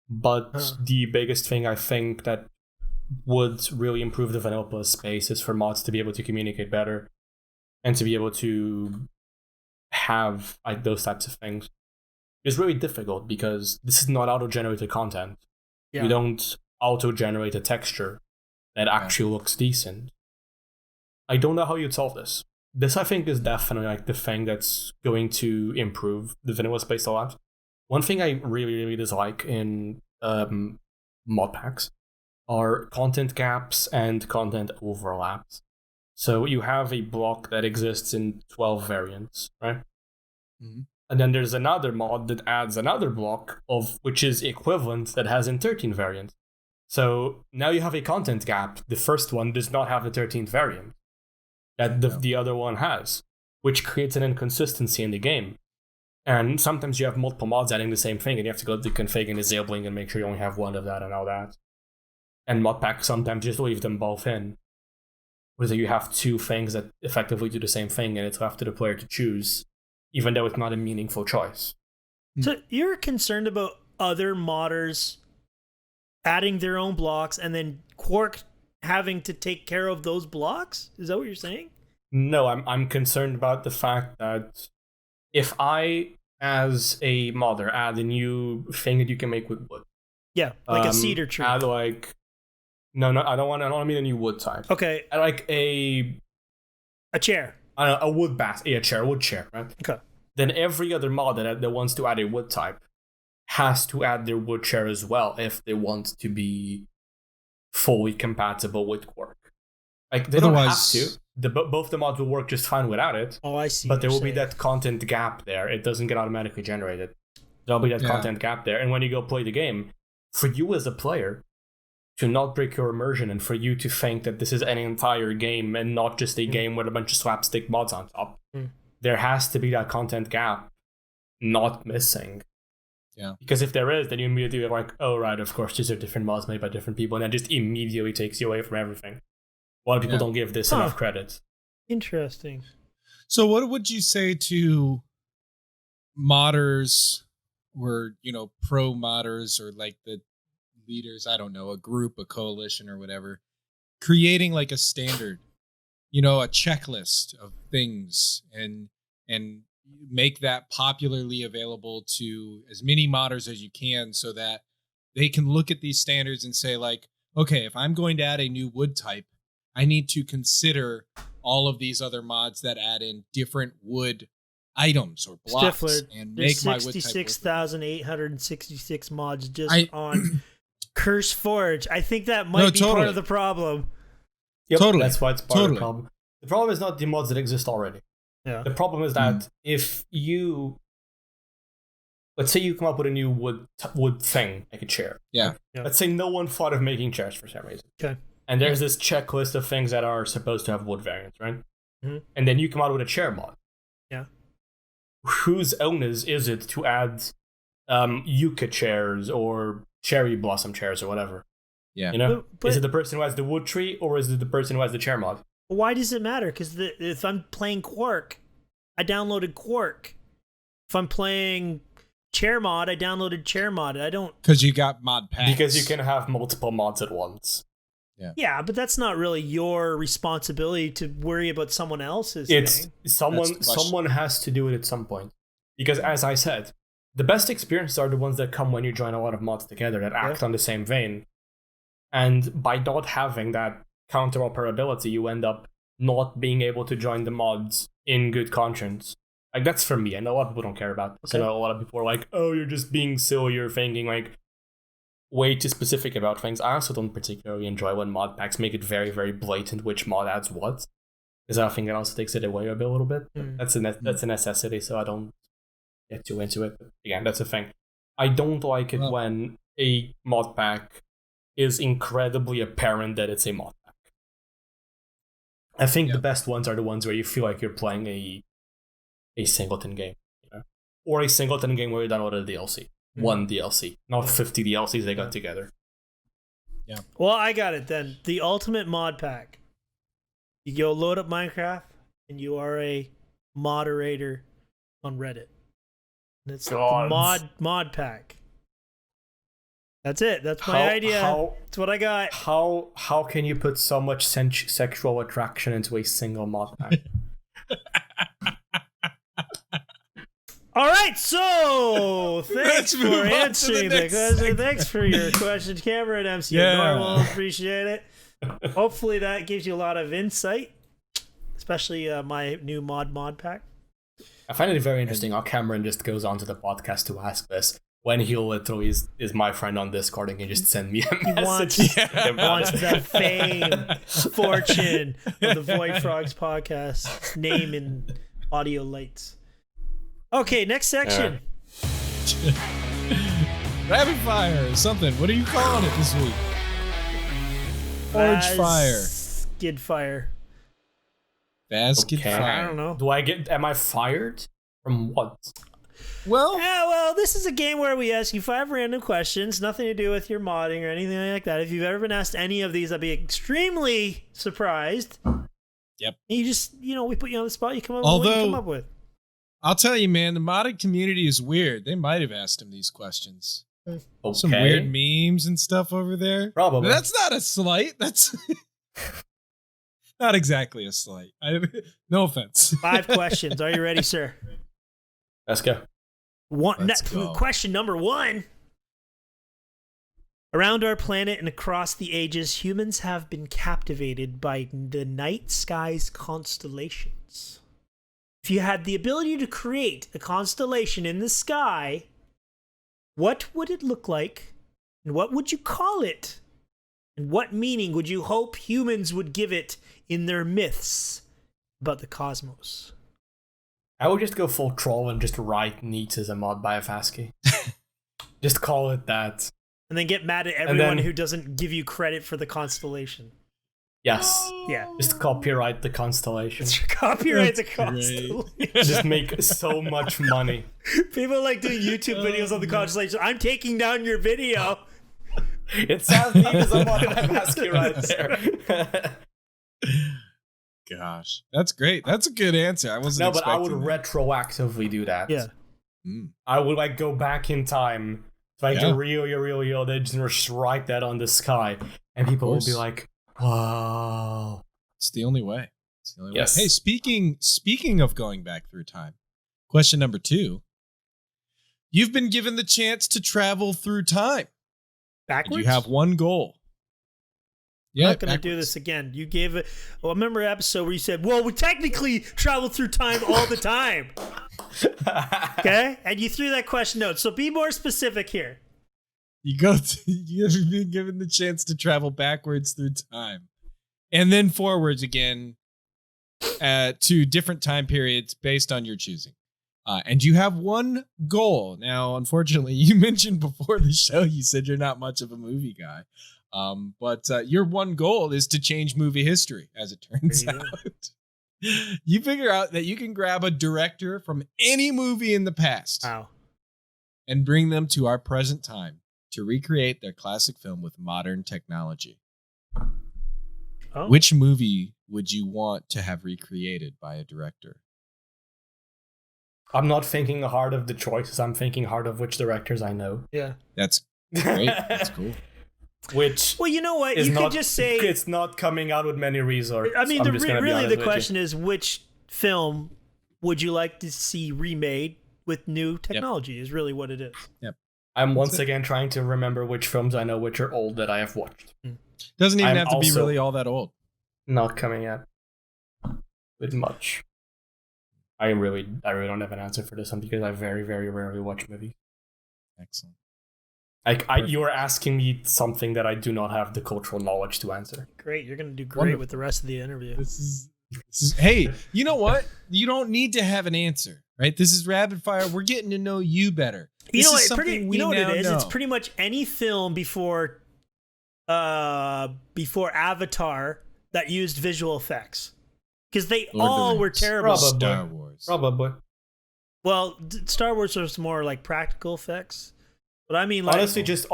But the biggest thing I think that would really improve the vanilla space is for mods to be able to communicate better and to be able to have like those types of things. It's really difficult because this is not auto-generated content. Yeah. You don't auto-generate a texture that actually looks decent. I don't know how you'd solve this. This, I think, is definitely like the thing that's going to improve the vanilla space a lot. One thing I really, really dislike in mod packs are content gaps and content overlaps. So you have a block that exists in 12 variants, right? Mm-hmm. And then there's another mod that adds another block of which is equivalent that has in 13 variants. So now you have a content gap. The first one does not have the 13th variant that the other one has, which creates an inconsistency in the game. And sometimes you have multiple mods adding the same thing, and you have to go to config and disabling and make sure you only have one of that and all that. And mod packs sometimes just leave them both in. Whether you have 2 things that effectively do the same thing, and it's left to the player to choose, even though it's not a meaningful choice. So you're concerned about other modders adding their own blocks and then Quark having to take care of those blocks? Is that what you're saying? No, I'm concerned about the fact that if I, as a modder, add a new thing that you can make with wood. Yeah, like a cedar tree. Add like... No, I don't want to mean a new wood type. Okay. I like a chair. I don't know, a wood basket. Yeah, a wood chair, right? Okay. Then every other mod that wants to add a wood type has to add their wood chair as well if they want to be fully compatible with Quark. Like, they don't have to. Both the mods will work just fine without it. Oh, I see. But there will be that content gap there. It doesn't get automatically generated. There'll be that content gap there. And when you go play the game, for you as a player, to not break your immersion and for you to think that this is an entire game and not just a game with a bunch of slapstick mods on top, there has to be that content gap not missing. Yeah. Because if there is, then you immediately are like, oh, right, of course, these are different mods made by different people, and that just immediately takes you away from everything. A lot of people don't give this enough credit. Interesting. So what would you say to modders or, pro modders or like the leaders, I don't know, a group, a coalition or whatever, creating like a standard, a checklist of things and make that popularly available to as many modders as you can so that they can look at these standards and say like, okay, if I'm going to add a new wood type, I need to consider all of these other mods that add in different wood items or blocks and make my wood type. 66,866 mods just on Curse Forge. I think that might be part of the problem. Yep, totally. That's why it's part of the problem. The problem is not the mods that exist already. Yeah. The problem is that if you, let's say you come up with a new wood thing, like a chair. Yeah. Let's say no one thought of making chairs for some reason. Okay. And there's this checklist of things that are supposed to have wood variants, right? Mm-hmm. And then you come out with a chair mod. Yeah. Whose onus is it to add yucca chairs or cherry blossom chairs or whatever? Yeah. But is it the person who has the wood tree or is it the person who has the chair mod? Why does it matter? Because if I'm playing Quark, I downloaded Quark. If I'm playing chair mod, I downloaded chair mod. I don't... Because you got mod packs. Because you can have multiple mods at once. Yeah, but that's not really your responsibility to worry about someone else's thing. Someone has to do it at some point. Because as I said, the best experiences are the ones that come when you join a lot of mods together that act on the same vein. And by not having that counteroperability, you end up not being able to join the mods in good conscience. Like, that's for me. I know a lot of people don't care about this. Okay. I know a lot of people are like, oh, you're just being silly. You're thinking, like, way too specific about things. I also don't particularly enjoy when mod packs make it very, very blatant which mod adds what. Because I think that also takes it away a little bit. That's a necessity, so I don't get too into it. But again, that's a thing. I don't like it when a mod pack is incredibly apparent that it's a mod pack. I think the best ones are the ones where you feel like you're playing a singleton game, or a singleton game where you download a DLC. One DLC, not 50 DLCs they got together. Yeah. Well, I got it then. The ultimate mod pack. You go load up Minecraft, and you are a moderator on Reddit. And it's the mod pack. That's it. That's my idea. That's what I got. How can you put so much sexual attraction into a single mod pack? All right, so thanks for answering the question. Thanks for your question, Cameron. MC Normal, appreciate it. Hopefully that gives you a lot of insight, especially my new mod pack. I find it very interesting how Cameron just goes onto the podcast to ask this when he literally is my friend on Discord and can just send me a message. He wants the fame, fortune of the Void Frogs podcast, name and audio lights. Okay, next section. Rapid fire or something. What are you calling it this week? Orange fire. Skid fire. Basket fire. I don't know. Am I fired? From what? Well, this is a game where we ask you 5 random questions, nothing to do with your modding or anything like that. If you've ever been asked any of these, I'd be extremely surprised. Yep. And you just, we put you on the spot, you come up with what you come up with. I'll tell you, man, the modding community is weird. They might have asked him these questions. Okay. Some weird memes and stuff over there. Probably. But that's not a slight. That's not exactly a slight. No offense. 5 questions. Are you ready, sir? Let's go. Question number 1. Around our planet and across the ages, humans have been captivated by the night sky's constellations. If you had the ability to create a constellation in the sky, what would it look like? And what would you call it? And what meaning would you hope humans would give it in their myths about the cosmos? I would just go full troll and just write Neat as a mod by Vazkii. Just call it that. And then get mad at everyone who doesn't give you credit for the constellation. Yes. Yeah. Just copyright the constellation. Copyright the constellation. Just make so much money. People like doing YouTube videos on the constellation. I'm taking down your video. It sounds neat as a mod by Vazkii right there. Gosh, that's great. That's a good answer. I wasn't. No, but I would that. retroactively do that. Yeah. I would go back in time, to real, they just write that on the sky, and people will be like, "Wow!" It's the only way. Yes. Hey, speaking of going back through time, question number 2. You've been given the chance to travel through time. Backwards? And you have one goal. Yeah, I'm not going to do this again. You gave it. Well, I remember an episode where you said, well, we technically travel through time all the time. Okay? And you threw that question out. So be more specific here. You've been given the chance to travel backwards through time. And then forwards again to different time periods based on your choosing. And you have one goal. Now, unfortunately, you mentioned before the show, you said you're not much of a movie guy. But your one goal is to change movie history, as it turns out. You figure out that you can grab a director from any movie in the past and bring them to our present time to recreate their classic film with modern technology. Oh. Which movie would you want to have recreated by a director? I'm not thinking hard of the choices. I'm thinking hard of which directors I know. Yeah. That's great. That's cool. Well, you know what? You could just say it's not coming out with many resources. I mean, really, the question is, which film would you like to see remade with new technology? Is really what it is. Yep. I'm once again trying to remember which films I know which are old that I have watched. Doesn't even have to be really all that old. Not coming out with much. I really don't have an answer for this one because I very, very rarely watch movies. Excellent. You are asking me something that I do not have the cultural knowledge to answer. Great, you're gonna do great Wonderful. with the rest of the interview. This is hey, you know what? You don't need to have an answer, right? This is rapid fire. We're getting to know you better. You know This is what? something we You know what it now is? know. It's pretty much any film before Avatar that used visual effects, because they Lord of the all were Rings. terrible. Probably. Star Wars. Probably. Well, Star Wars was more like practical effects, but I mean, like, Honestly, just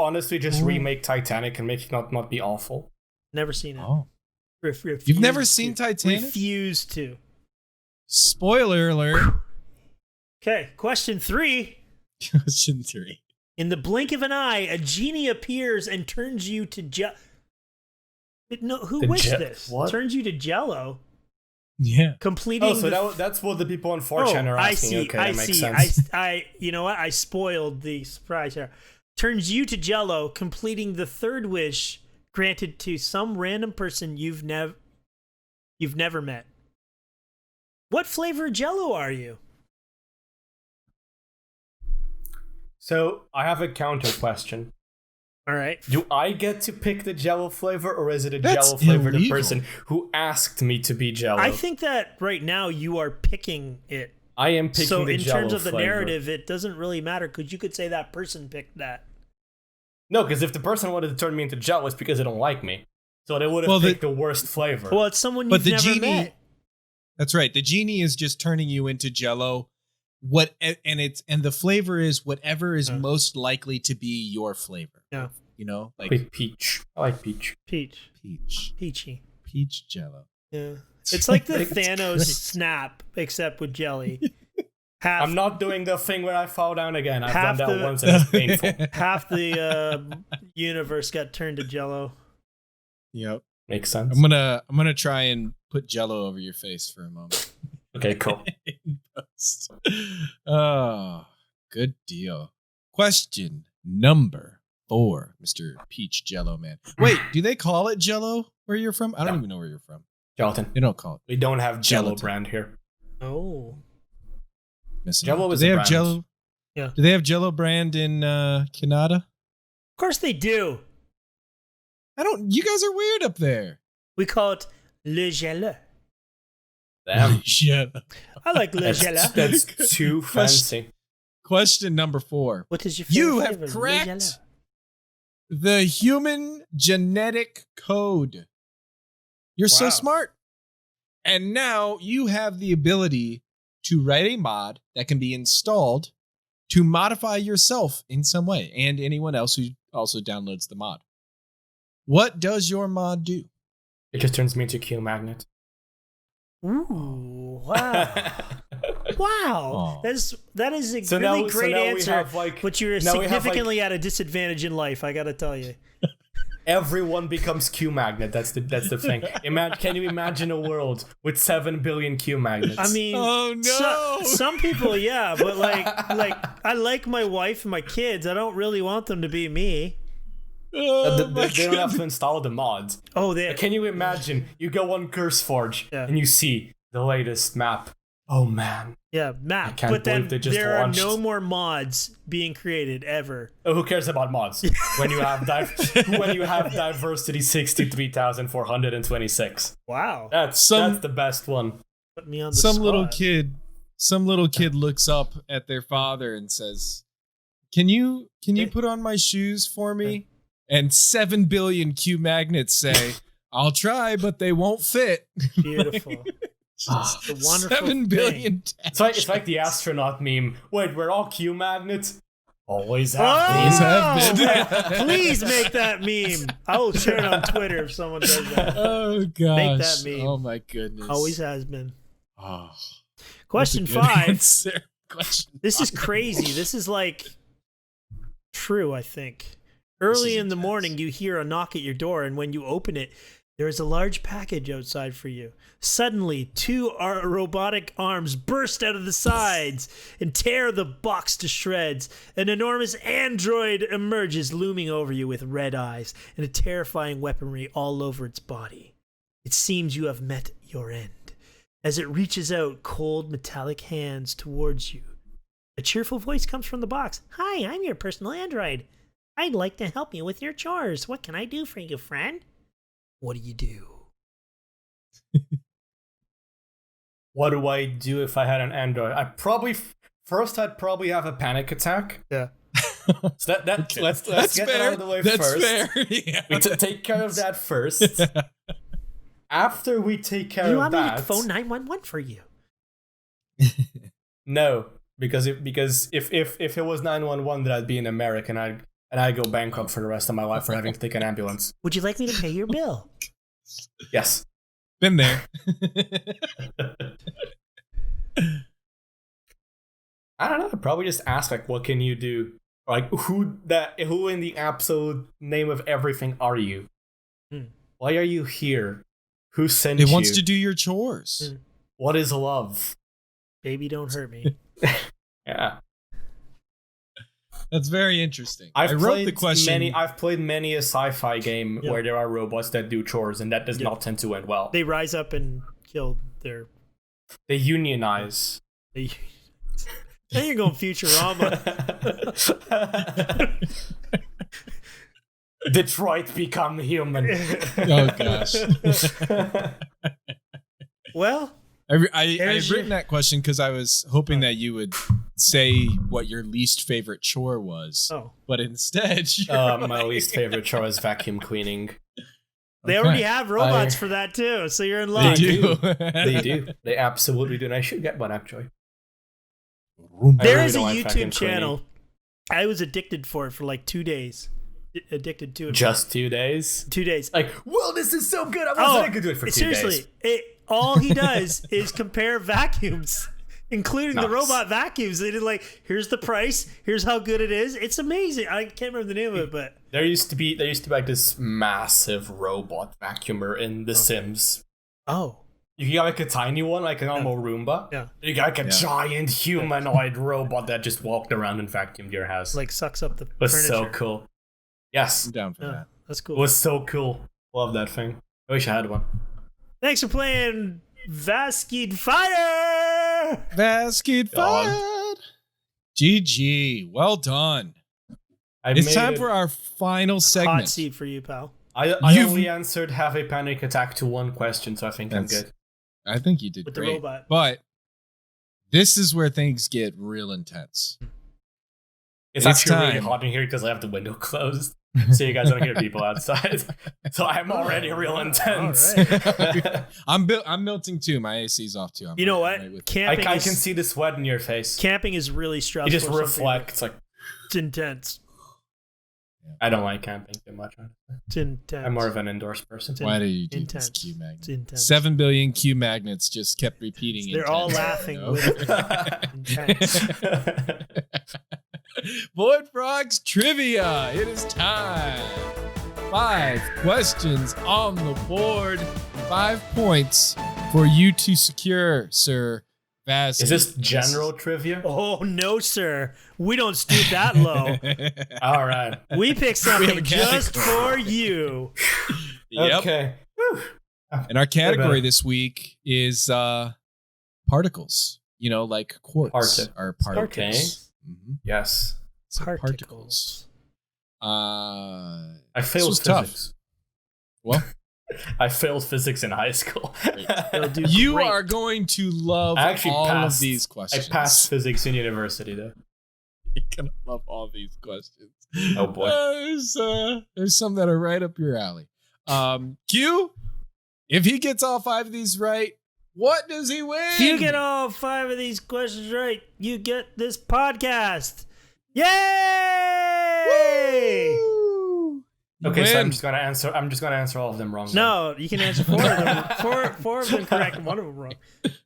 remake Titanic and make it not be awful. never seen it. Oh. Refused You've never to. seen Titanic? Refused to. Spoiler alert. Okay, question 3. Question 3. In the blink of an eye, a genie appears and turns you to No, who wished this? What? Turns you to Jello, Yeah. completing. Oh, so that's what the people on 4chan are I asking. see. Okay, I that makes see. sense. I. You know what? I spoiled the surprise here. Turns you to Jello, completing the third wish granted to some random person you've never met. What flavor Jello are you? So I have a counter question. All right. Do I get to pick the Jello flavor, or is it a That's Jello flavor the illegal. person who asked me to be Jello? I think that right now you are picking it. I am picking So the in Jello terms of the flavor. narrative, it doesn't really matter because you could say that person picked that. No, because if the person wanted to turn me into Jello, it's because they don't like me. So they would have picked the worst flavor. Well, it's someone But you've the never genie- met. That's right. The genie is just turning you into Jello. And the flavor is whatever is most likely to be your flavor. Yeah. You know, like Wait, peach. I like peach. Peach. peachy Jello. Yeah. It's like the It's Thanos great. snap, except with jelly. I'm not doing the thing where I fall down again. I've done half that the- once and it's painful. Half the universe got turned to Jello. Yep. Makes sense. I'm gonna try and put Jello over your face for a moment. Okay, cool. In post. Oh, good deal. Question number 4, Mr. Peach Jello Man. Wait, do they call it Jello where you're from? I don't No. even know where you're from. Gelatin. They don't call it. We don't have Jello Gelatin. brand here. Oh. Missing Jello out. is Do they a have brand. Jello? Yeah. Do they have Jello brand in Canada? Of course they do. You guys are weird up there. We call it Le Jello. Damn. Yeah. I like Le Jello. That's too fancy. Question number 4. What is your You favorite have flavor? Le cracked Jello. the human genetic code. You're so Wow. smart. And now you have the ability to write a mod that can be installed to modify yourself in some way and anyone else who also downloads the mod. What does your mod do? It just turns me into a Q magnet. Ooh, wow. Wow. Aw. That is a So really now- so great now we answer, have, like- but you're now we have, significantly at a disadvantage in life, I gotta tell you. Everyone becomes Q magnet. That's the thing. Can you imagine a world with 7 billion Q magnets? I mean, Oh, no. some people, yeah, but like I like my wife and my kids. I don't really want them to be me. Oh, they don't have to install the mods. Oh, they. Can you imagine? You go on CurseForge Yeah. and you see the latest map. Oh man. Yeah, map. can't But then believe they just there launched. are no more mods being created ever. Oh, who cares about mods when you have diversity 63,426? Wow. That's the best one. Put me on the some spot. little kid looks up at their father and says, Can you put on my shoes for me? And 7 billion Q magnets say, I'll try, but they won't fit. Beautiful. It's a wonderful 7 billion. It's like the astronaut meme. Wait, we're all Q magnets? Always have Always been. have been. Oh, please make that meme. I will share it on Twitter if someone does that. Oh gosh. Make that meme. Oh my goodness. Always has been. Oh, Question that's a good 5. answer. Question This is 5. crazy. This is like true, I think. Early is in the intense. morning, you hear a knock at your door, and when you open it, there is a large package outside for you. Suddenly, 2 robotic arms burst out of the sides and tear the box to shreds. An enormous android emerges, looming over you with red eyes and a terrifying weaponry all over its body. It seems you have met your end. as it reaches out cold metallic hands towards you. A cheerful voice comes from the box. Hi, I'm your personal android. I'd like to help you with your chores. What can I do for you, friend? What do you do? What do I do if I had an android? I'd probably have a panic attack. Yeah. So Okay. let's That's get fair. that out of the way That's first. fair. Yeah. We take care of that first. After we take care You of want me that, to phone 911 for you? no, because if it was 911, then I'd be in America and I'd go bankrupt for the rest of my life for having to take an ambulance. Would you like me to pay your bill? Yes. Been there. I don't know. I'd probably just ask, like, what can you do? Like, who in the absolute name of everything are you? Why are you here? Who sent you? It wants to do your chores. What is love? Baby, don't hurt me. Yeah. That's very interesting. I've wrote the question. I've played many a sci-fi game Yeah. where there are robots that do chores, and that does Yeah. not tend to end well. They rise up and kill their... They unionize. Now you're going Futurama. Detroit become human. Oh gosh. Well, I had written that question because I was hoping that you would say what your least favorite chore was. oh, But instead, you're My least favorite chore is vacuum cleaning. they Okay. already have robots for that too, so you're in They luck. do. They do. They absolutely do. And I should get one, actually. There I is a really don't like vacuum YouTube channel. I was addicted for it for like 2 days. Addicted to it. Just 2 days? 2 days. Like, whoa, this is so good. I wasn't going to do it for 2 seriously, days. all he does is compare vacuums, including the Nice. robot vacuums. They did like, here's the price, here's how good it is. It's amazing. I can't remember the name of it, but There used to be like this massive robot vacuumer in The Sims. oh, You got like a tiny one, like a normal Roomba. yeah, You got like a giant humanoid robot that just walked around and vacuumed your house. like sucks up the It was furniture. so cool. Yes, I'm down for Yeah, that. that's it cool. was so cool. Love that thing. I wish I had one. Thanks for playing Vazkii Fire. Basket God. fired. GG. Well done. I It's made time it- for our final Hot segment. seat for you, pal. I You've- only answered have a panic attack to one question, so I think I'm That's- good. I think you did With the great. robot. But this is where things get real intense. It's It's actually really time. hot in here because I have the window closed, so you guys don't hear people outside. So I'm already real intense. All I'm melting too. My AC's off too. I'm You know right what? with you. Camping I is, can see the sweat in your face. camping is really stressful. It just for some people. reflects. Like, It's intense. I don't like camping too much. It's intense. I'm more of an indoors person. Why do you do intense. this, Q It's magnet? intense. 7 billion Q magnets just kept repeating. They're all intense, laughing you know? with intense. Void Frogs Trivia. It is time. 5 questions on the board. 5 points for you to secure, Sir Vazkii. Is this general trivia? Oh no, sir. We don't stoop that low. All right. We pick something a just category. for you. Yep. Okay. And our category bad. this week is particles. You know, like quarks are particles. Okay. Mhm. Yes. So Particles. I This failed was tough. physics. Well, I failed physics in high school. They'll do you great. are going to love I actually all passed. of these I questions. passed physics in university, though. You're gonna love all these questions. Oh, boy. There's some that are right up your alley. Q, if he gets all 5 of these right, what does he win? If you get all 5 of these questions right, you get this podcast. Yay! Woo! You Okay, so win. I'm just gonna answer all of them wrong. No, you can answer 4 of them. Four of them correct and 1 of them wrong.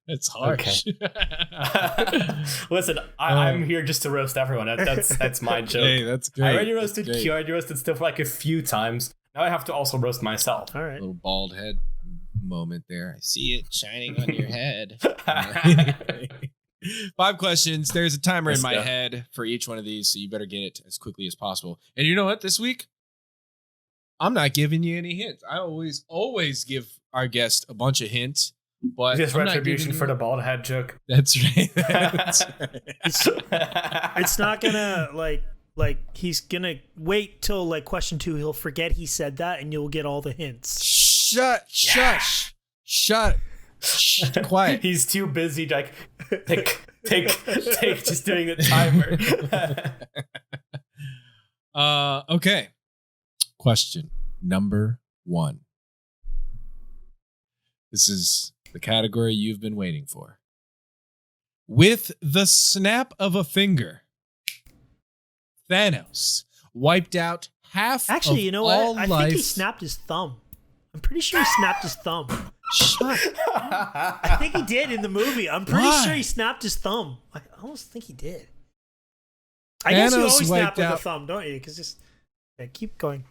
It's harsh. then. Listen, I'm here just to roast everyone. That's my joke. Hey, that's great. I already That's roasted great. Q. I already roasted Stiff like a few times. Now I have to also roast myself. All right. Little bald head moment there. I see it shining on your head. 5 questions. There's a timer Let's in my go. head for each one of these, so you better get it as quickly as possible. And you know what? This week, I'm not giving you any hints. I always give our guest a bunch of hints But Just I'm not retribution giving for you- the bald head joke. That's right. That's right. It's not gonna like he's gonna wait till like question 2. He'll forget he said that, and you'll get all the hints. Shush. Quiet. He's too busy, like, take, just doing the timer. Okay. Question number 1. This is the category you've been waiting for. With the snap of a finger, Thanos wiped out half Actually, of you know all what? I life. think he snapped his thumb. I'm pretty sure he snapped his thumb. Shut. I think he did in the movie. I'm pretty Why? sure he snapped his thumb. I almost think he did. I guess you Thanos always snap wiped with a out- thumb, don't you? Because just keep going.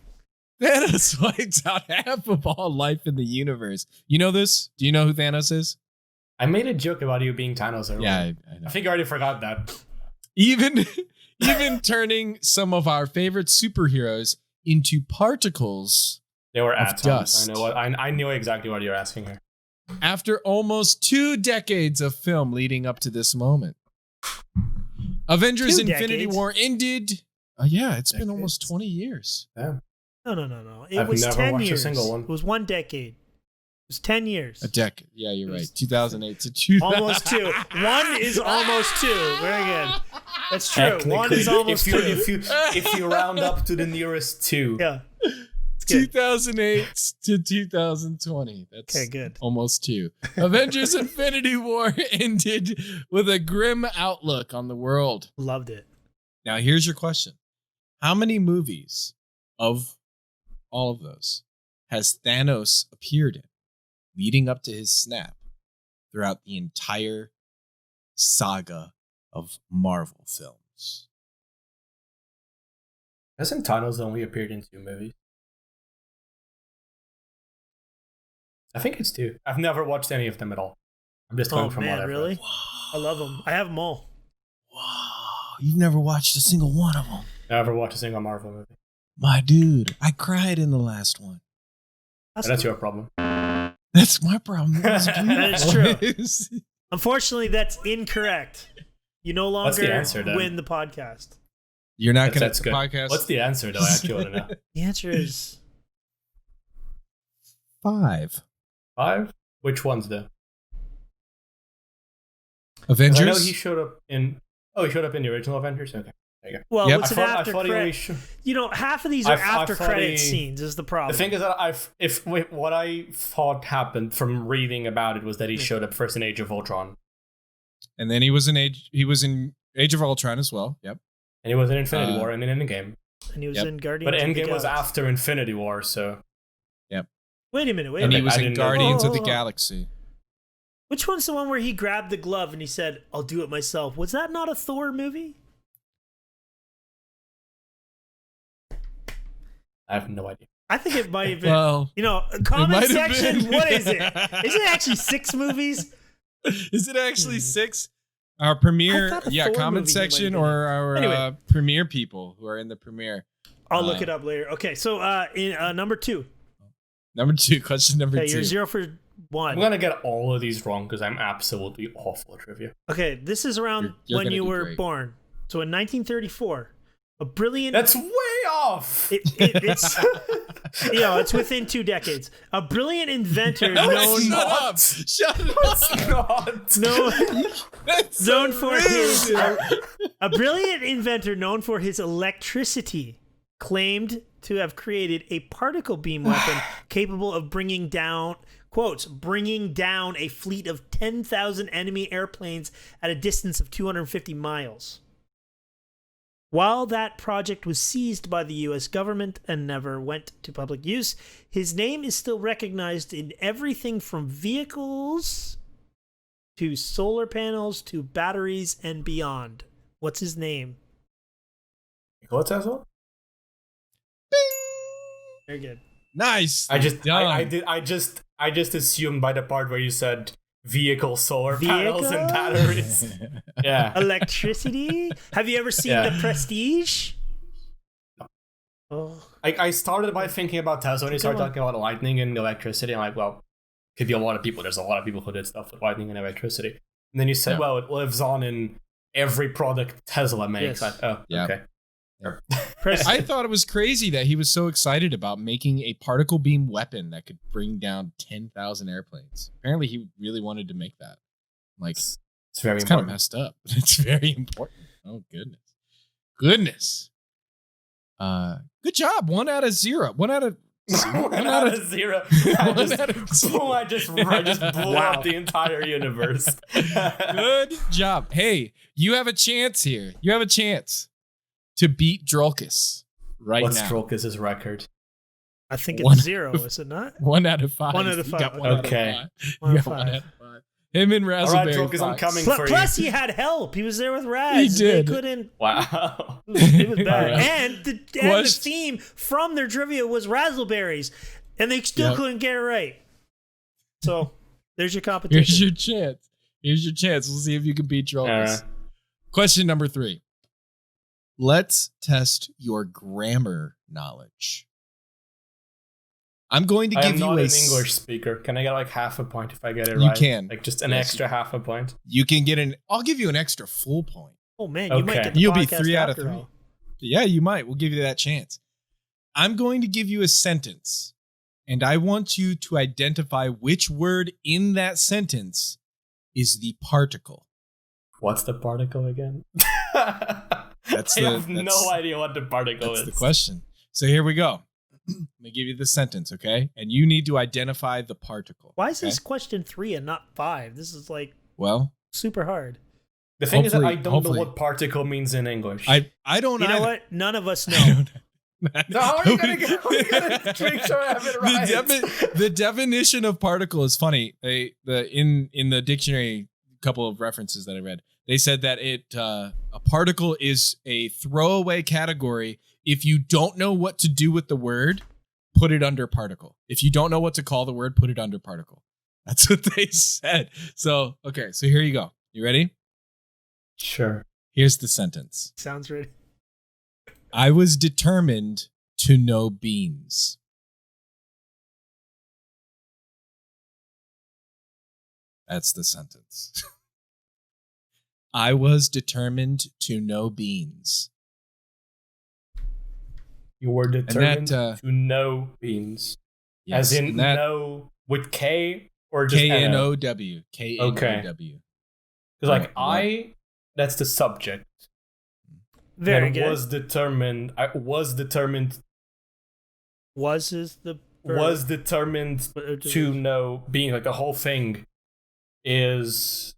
Thanos wiped out half of all life in the universe. You know this? Do you know who Thanos is? I made a joke about you being Thanos earlier. Yeah, I know. I think I already forgot that. Even turning some of our favorite superheroes into particles They were Of atoms. dust. I know what. I knew exactly what you're asking here. after almost 2 decades of film leading up to this moment. Avengers 2 Infinity decades? War ended. Yeah, it's been Decades. almost 20 years. Yeah. No. It I've was never 10 watched a years. single one. It was 1 decade. It was 10 years. A decade. Yeah, you're right. 2008 to 2000. Almost 2. 1 is almost 2. Very good. That's true. 1 is almost 2. if you round up to the nearest 2. Yeah. It's good. 2008 to 2020. That's Okay, good. almost 2. Avengers Infinity War ended with a grim outlook on the world. Loved it. Now, here's your question. How many movies of all of those has Thanos appeared in leading up to his snap throughout the entire saga of Marvel films? Hasn't Thanos only appeared in 2 movies? I think it's 2. I've never watched any of them at all. I'm just going Oh, from man, whatever. really? I love them. I have them all. Wow, you've never watched a single one of them. Never watched a single Marvel movie. My dude, I cried in the last one. That's your problem. That's my problem. That is true. Unfortunately, that's incorrect. You no What's the longer answer, then? win the podcast. You're not going That's to good. podcast. What's the answer, though? I actually want to know. The answer is 5 5? Which ones, though? 'Cause Avengers. I know he showed up in... Oh, he showed up in the original Avengers? Okay. There you go. well, Yep. it's an I after thought he only credit. You know, half of these are I after thought credit he- scenes. Is the problem? The thing is that what I thought happened from reading about it was that he showed up first in Age of Ultron. And then he was in Age of Ultron as well. Yep. And he was in Infinity War and in Endgame. and he was Yep. in Guardians. But of the Endgame was Galaxy. after Infinity War, so... Wait a minute. And he minute. was I in didn't know. Guardians of the Oh. Galaxy. Which one's the one where he grabbed the glove and he said, "I'll do it myself"? Was that not a Thor movie? I have no idea. I think it might have been. Well, you know, might comment have section. been. What is it? Is it actually 6 movies? is it actually 6? Our I premiere, thought the yeah, Thor comment movie might have section been or it. our Anyway. premiere people who are in the premiere. I'll look it up later. Okay, so in number 2. Number 2, question number Okay, 2. you're 0 for 1. I'm gonna get all of these wrong because I'm absolutely awful at trivia. Okay, this is around You're when gonna you do were great. born. So in 1934, a brilliant. That's way off! It's you know, it's within 2 decades. A brilliant inventor No, known shut up! Shut up! It's not! That's known so for rude. his a brilliant inventor known for his electricity claimed to have created a particle beam weapon capable of bringing down a fleet of 10,000 enemy airplanes at a distance of 250 miles. While that project was seized by the US government and never went to public use, his name is still recognized in everything from vehicles to solar panels to batteries and beyond. What's his name? Nikola Tesla? Very good. Nice. I just Done. I just assumed by the part where you said vehicle solar panels and batteries. Yeah. Electricity? Have you ever seen Yeah. The Prestige? Oh, I started by thinking about Tesla when he started talking about lightning and electricity. I'm like, well, could be a lot of people. There's a lot of people who did stuff with lightning and electricity. And then you said, well, it lives on in every product Tesla makes. Yes. Okay. I thought it was crazy that he was so excited about making a particle beam weapon that could bring down 10,000 airplanes. Apparently, he really wanted to make that. Like, It's very kind of important. messed up. It's very important. Oh, goodness. Good job. 1 out of 0. 1 out of 1 out of 0. I just blew up the entire universe. Good job. Hey, you have a chance here. You have a chance to beat Drolkus right What's now. Drolkus' record? I think it's 0, is it not? 1 out of 5. 1 out of 5. You got 1 Okay. out of 5. 1 You out of got 1 5. out of 5. Him and Raspberry. All right, Drolkus, I'm coming for you. Plus, he had help. He was there with Raz. He did. They couldn't. Wow. It was bad. Alright. And the theme from their trivia was razzleberries, and they still couldn't get it right. So there's your competition. Here's your chance. Here's your chance. We'll see if you can beat Drolkus. Question number 3. Let's test your grammar knowledge. I'm going to I give am you not a an English speaker. Can I get like half a point if I get it You right? can. Like just an Yes, extra half a point. You can get I'll give you an extra full point. Oh man, you might Okay. get the You'll be podcast 3 out of after 3. all. Yeah, you might. We'll give you that chance. I'm going to give you a sentence, and I want you to identify which word in that sentence is the particle. What's the particle again? That's I have no idea what the particle That's is. the question. So here we go. I'm going to give you the sentence, okay? And you need to identify the particle. Why is okay? this question 3 and not 5? This is like Well, super hard. The thing is that I Hopefully- don't hopefully. know what particle means in English. I don't You know either. what? None of us I know. don't So how are you gonna make sure I have it right? The definition of particle is funny. In the dictionary, a couple of references that I read, they said that a particle is a throwaway category. If you don't know what to do with the word, put it under particle. If you don't know what to call the word, put it under particle. That's what they said. So, okay, so here you go. You ready? Sure. Here's the sentence. Sounds ready. I was determined to know beans. That's the sentence. I was determined to know beans. You were determined that, to know beans. Yes, As in and that know with K or just K-N-O-W. K-N-O-W. Because like Alright, that's the subject. Very And good. was determined. I was determined. Was is the verb. Was determined to know being like the whole thing is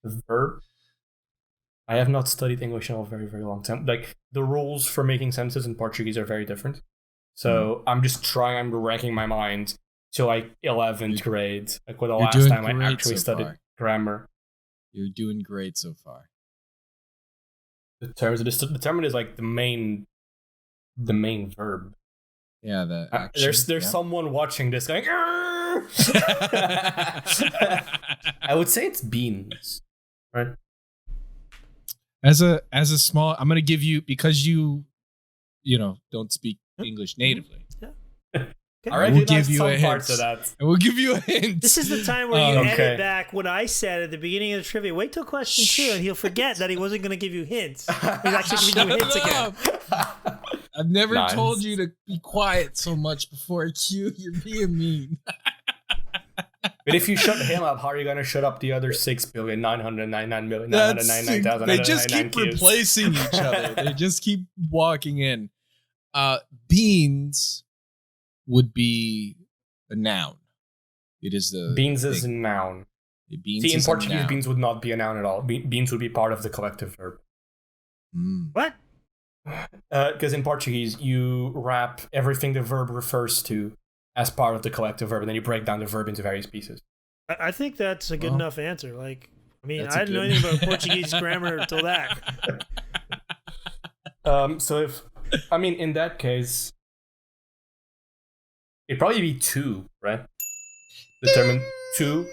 the verb. I have not studied English in a very, very long time. Like the rules for making sentences in Portuguese are very different. So I'm racking my mind to like 11th grade, like with the You're last doing time I great actually so studied far. grammar. You're doing great so far. Determined is like the main verb. Yeah, the action. There's yeah. someone watching this going. "Arr!" I would say it's beans, right? As a small, I'm going to give you, because you don't speak English natively. I We'll recognize give you some a parts hint. of that. And we'll give you a hint. This is the time where you Okay. edit back what I said at the beginning of the trivia. Wait till question 2, and he'll forget that he wasn't going to give you hints. He's actually giving you hints again. I've never Nice. told you to be quiet so much before, Q. You're being mean. But if you shut him up, how are you going to shut up the other 6,999,999,999,000? They just keep replacing each other. They just keep walking in. Beans would be a noun. It is the Beans is a thing. noun. Beans See, in is a Portuguese, noun. beans would not be a noun at all. Beans would be part of the collective verb. What? Because in Portuguese, you wrap everything the verb refers to as part of the collective verb, and then you break down the verb into various pieces. I think that's a good Well, enough answer. Like, I mean, that's I a didn't know good- anything about Portuguese grammar until that. So in that case, it'd probably be 2, right? Determined 2.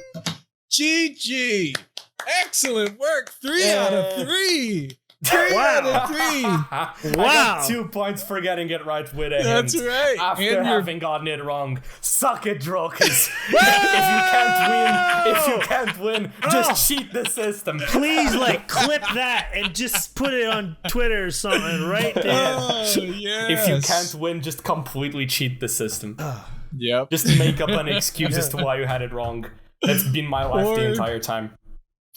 GG. Excellent work. 3 out of 3. Wow. 3. I got 2 points for getting it right with a That's hint. right. After having gotten it wrong. Suck it, Drocus. if you can't win, just cheat the system. Please, clip that and just put it on Twitter or something right there. Oh, yes. If you can't win, just completely cheat the system. Yep. Just make up an excuse as to why you had it wrong. That's been my life the entire time.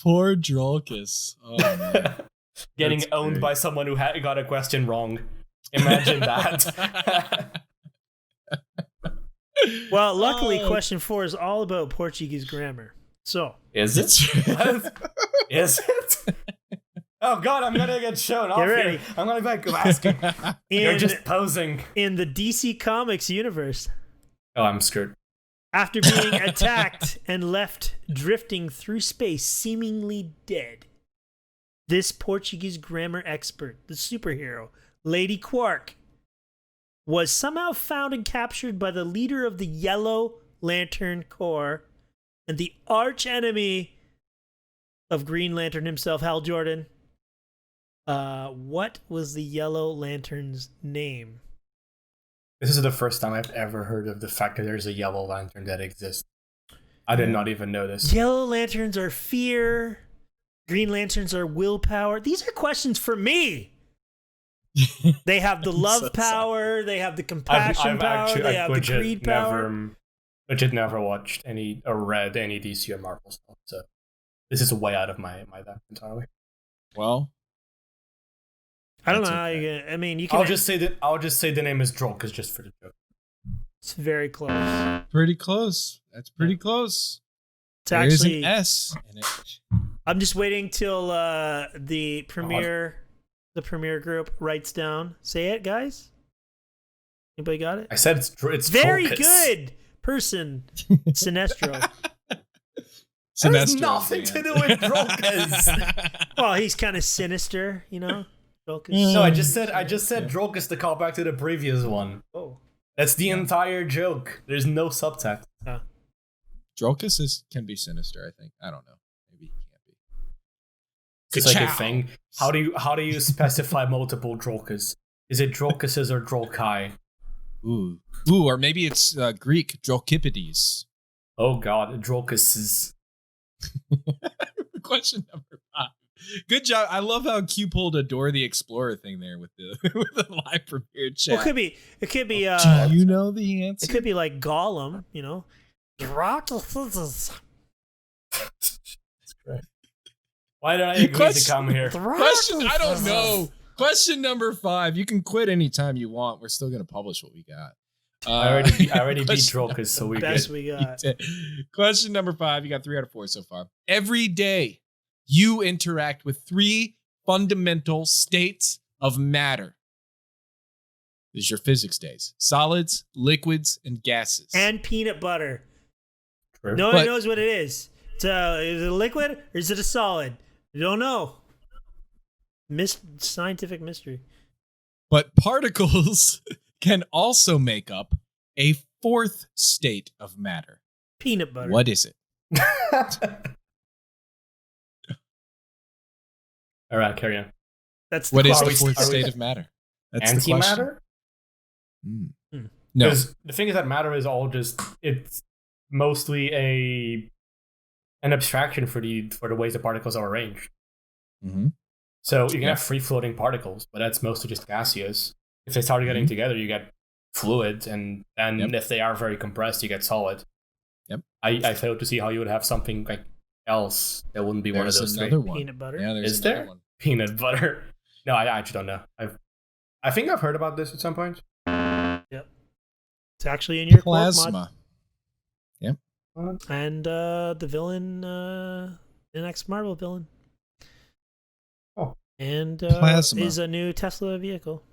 Poor Drolkus. Oh, man. Getting That's owned great. by someone who got a question wrong. Imagine that. Well, luckily, question 4 is all about Portuguese grammar. So, Is it? Is it? Oh God, I'm gonna get shown off ready. here. I'm gonna be like asking. You're in, just posing. in the DC Comics universe, Oh, I'm scared. after being attacked and left drifting through space, seemingly dead, this Portuguese grammar expert, the superhero, Lady Quark, was somehow found and captured by the leader of the Yellow Lantern Corps and the arch enemy of Green Lantern himself, Hal Jordan. What was the Yellow Lantern's name? This is the first time I've ever heard of the fact that there's a Yellow Lantern that exists. I did not even know this. Yellow Lanterns are fear. Green Lanterns are willpower. These are questions for me. They have the love power. They have the compassion power. They have the greed power. Legit never watched any or read any DC or Marvel stuff, so this is way out of my depth entirely. Well, I don't know That's how okay. you. I mean, you can. I'll just say the name is Drolkus just for the joke. It's very close. pretty close. That's pretty close. It's There's actually. an S in it. I'm just waiting till the premiere group writes down. Say it, guys. Anybody got it? I said it's Very Drolkus. good person, Sinestro. That has Sinestro, nothing man. to do with Drolkus. Well, he's kind of sinister, you know. No, I just said Drolkus to call back to the previous one. Oh. That's the entire joke. There's no subtext. Drolkus can be sinister, I think. I don't know. Maybe he can't be. It's like a thing. How do you specify multiple Drolkus? Is it Drolkuses or Drolkai? Ooh, or maybe it's Greek, Drolkipides. Oh God, Drolkuses. Question number 5. Good job. I love how Q pulled a Dora the Explorer thing there with the with the live premiere chat. Well, it could be. Do you know the answer? It could be like Gollum, you know. That's great. Why did I agree to come here? Question, I don't know. Question number 5. You can quit anytime you want. We're still going to publish what we got. I already beat question Drolkus, so we Best good. we got. Question number 5. You got 3 out of 4 so far. Every day, you interact with 3 fundamental states of matter. This is your physics days. Solids, liquids, and gases. And peanut butter. True. No one knows what it is. So, is it a liquid or is it a solid? We don't know. Scientific mystery. But particles can also make up a 4th state of matter. Peanut butter. What is it? All right, carry on. That's the What is the question. 4th state of matter? That's the Antimatter? question. Hmm. No. Because the thing is that matter is all just it's mostly an abstraction for the ways the particles are arranged. Mm-hmm. So you can have free floating particles, but that's mostly just gaseous. If they start getting together, you get fluid, and if they are very compressed, you get solid. Yep. I failed to see how you would have something like else that wouldn't be one of There's those another three. one. Peanut butter. Yeah, there's Is another there? one. Peanut butter. No, I actually don't know. I think I've heard about this at some point. Yep. It's actually in your Quark mod. Plasma. Yep. And the villain, the next Marvel villain. Oh. And Plasma. is a new Tesla vehicle.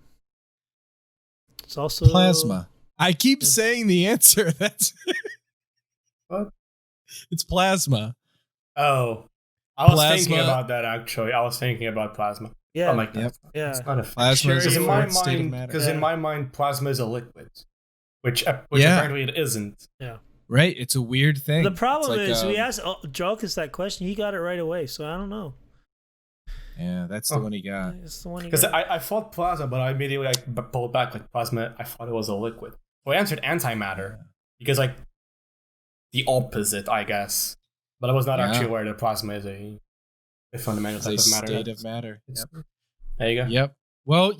It's also Plasma. I keep saying the answer. That's What? It's plasma. Oh. I was Plasma. thinking about that actually. I was thinking about plasma. Yeah. I'm like, Yep. Yeah. it's not a Plasma is Because a in my 4th state of mind, matter. because in my mind, plasma is a liquid, which Yeah. apparently it isn't. Right? It's a weird thing. The problem It's like, is we asked Jokus that question. He got it right away, so I don't know. Yeah, that's the one he got. It's the one he Because got. I thought plasma, but I immediately pulled back like plasma. I thought it was a liquid. So I answered antimatter because like the opposite, I guess. But I was not actually aware that plasma is a fundamental type of matter. State of matter. Yep. There you go. Yep. Well,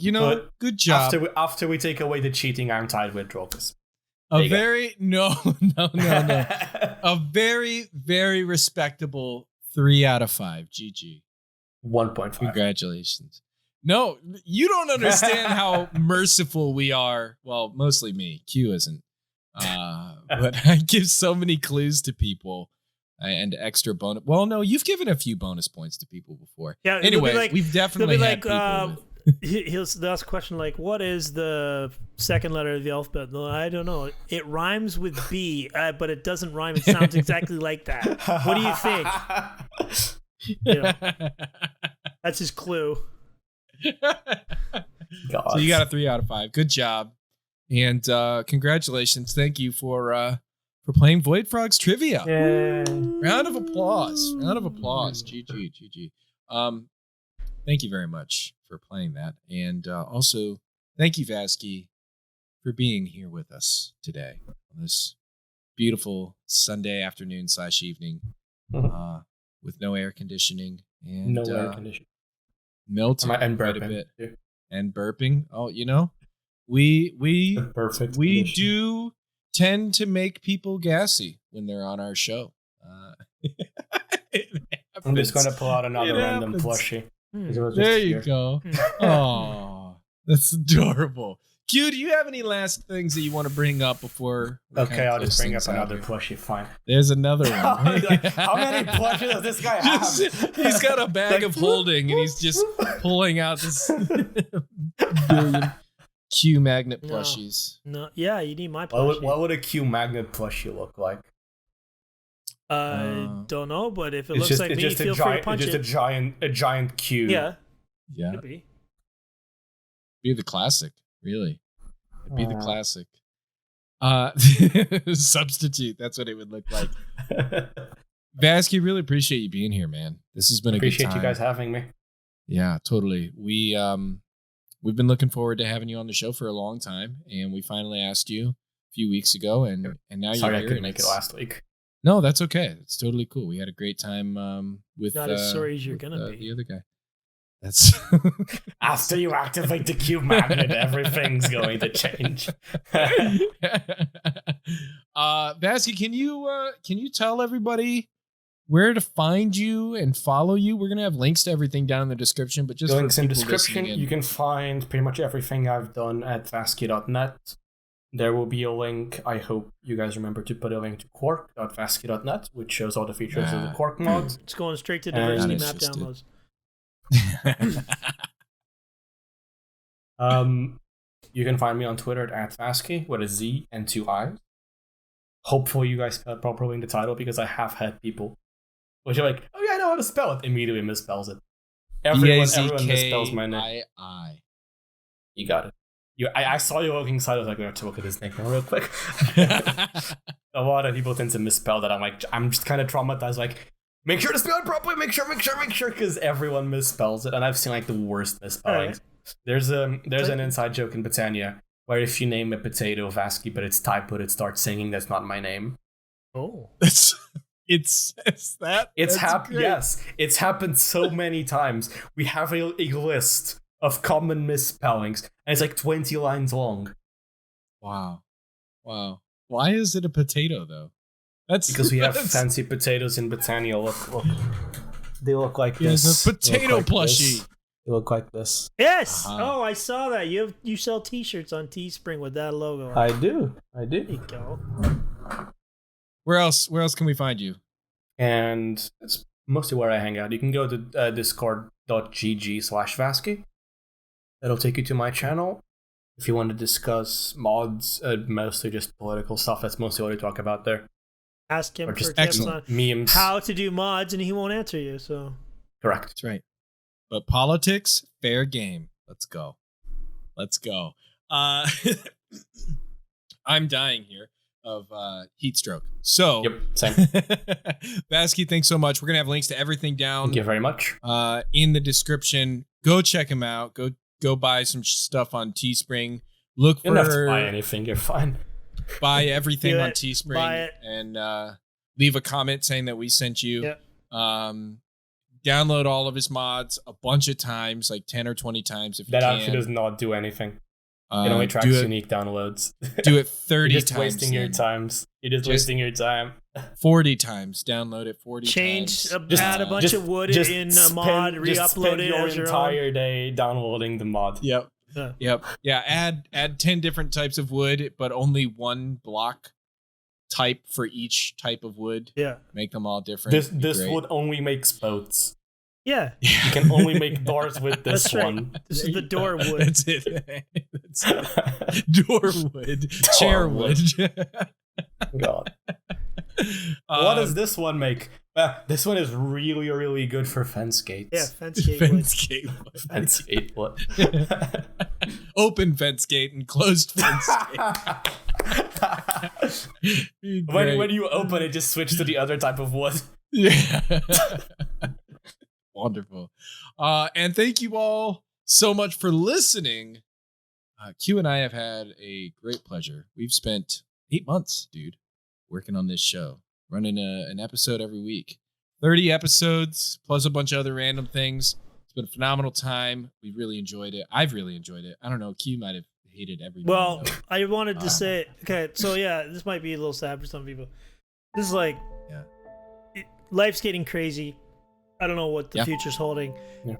good job. After we take away the cheating, I'm tied with Drogus. A very no. A very, very respectable 3 out of 5. GG. 1.5. Congratulations. No, you don't understand how merciful we are. Well, mostly me. Q isn't. But I give so many clues to people and extra bonus. Well, no, you've given a few bonus points to people before. Yeah. Anyway, we've definitely had people He'll ask a question like, "What is the second letter of the alphabet?" No, I don't know. It rhymes with B, but it doesn't rhyme. It sounds exactly like that. What do you think? That's his clue. So you got a 3 out of 5. Good job, and congratulations. Thank you for playing Void Frogs Trivia. Yay. Round of applause. GG. Thank you very much for playing that. And also, thank you, Vazkii, for being here with us today on this beautiful Sunday afternoon / evening with no air conditioning. And, no air conditioning. Melting and quite burping. a bit. Yeah. And burping. Oh, we perfect we condition. do tend to make people gassy when they're on our show. I'm just going to pull out another random plushie. There you go. Oh, that's adorable. Q, do you have any last things that you want to bring up before? Okay, I'll just bring up another plushie. Fine. There's another one. How many plushies does this guy have? He's got a bag of holding, and he's just pulling out this billion Q magnet plushies. No, yeah, you need my plushie. What would a Q magnet plushie look like? Don't know, but if it looks like me, feel free to punch it. It's just a giant Q. Yeah. Could be the classic, really. It'd be the classic. Substitute. That's what it would look like. Vazkii, really appreciate you being here, man. This has been a good time. Appreciate you guys having me. Yeah, totally. We've been looking forward to having you on the show for a long time, and we finally asked you a few weeks ago, and now Sorry, you're here. I couldn't make it last week. No, that's okay. It's totally cool. We had a great time with not as sorry as you're gonna be. The other guy. That's after you activate the cube magnet, everything's going to change. Vazkii, can you tell everybody where to find you and follow you? We're gonna have links to everything down in the description, but just links for in people description. You can find pretty much everything I've done at Vazkii.net. There will be a link. I hope you guys remember to put a link to Quark.Vazkii.net, which shows all the features of the Quark mod. It's going straight to diversity map downloads. You can find me on Twitter at Vazkii with a Z and 2 I's. Hopefully you guys got properly in the title, because I have had people which are like, oh yeah, I know how to spell it, immediately misspells it. Everyone misspells my name. You got it. I saw you looking inside. I was like, we have to look at his name real quick. A lot of people tend to misspell that. I'm just kind of traumatized. Like, make sure to spell it properly. Make sure, because everyone misspells it, and I've seen like the worst misspellings. Right. There's an inside joke in Botania where if you name a potato Vazkii, but it's typoed, it starts singing "That's not my name." Oh, it's that. It's happened. Yes, it's happened so many times. We have a list of common misspellings, and it's like 20 lines long. Wow. Why is it a potato though? That's because we have fancy potatoes in Botania. Look. They look like this. It's a potato plushie. They look like this. Yes. Oh, I saw that. You sell T-shirts on Teespring with that logo on. I do. There you go. Where else can we find you? And it's mostly where I hang out. You can go to discord.gg/Vazkii. That'll take you to my channel. If you want to discuss mods, mostly just political stuff, that's mostly what I talk about there. Ask him or just for tips on memes, how to do mods, and he won't answer you. So correct. That's right. But politics, fair game. Let's go. I'm dying here. heat stroke. So, Yep, same. Vazkii, thanks so much. We're gonna have links to everything down. Thank you very much. In the description. Go check him out. Go buy some stuff on Teespring. Look for. You don't have to buy anything. You're fine. Buy everything on Buy Teespring it. and leave a comment saying that we sent you. Yep. Download all of his mods a bunch of times, like 10 or 20 times if you That can. actually does not do anything. It only tracks unique downloads. Do it 30 You're just times. wasting your times. You're just wasting your time. 40 times. Download it 40 Change, times. add a bunch of wood in a mod, re-upload it your as your entire own. day downloading the mod. Yep. Yeah. Yep. Yeah. Add 10 different types of wood, but only one block type for each type of wood. Yeah. Make them all different. This wood only makes boats. Yeah. You can only make doors with this That's right. one. This is the door wood. That's it. That's it. Door wood. Chair wood. God. What does this one make? This one is really, really good for fence gates. Yeah, fence gate wood. Fence gate. Fence gate wood. Open fence gate and closed fence gate. when you open it, just switch to the other type of wood. Yeah. Wonderful. And thank you all so much for listening. Q and I have had a great pleasure. We've spent 8 months, dude, working on this show, running an episode every week. 30 episodes, plus a bunch of other random things. It's been a phenomenal time. We really enjoyed it. I've really enjoyed it. I don't know. Q might have hated everything. Well, I wanted to say, okay, so yeah, this might be a little sad for some people. This is like, life's getting crazy. I don't know what the future's holding. Yeah.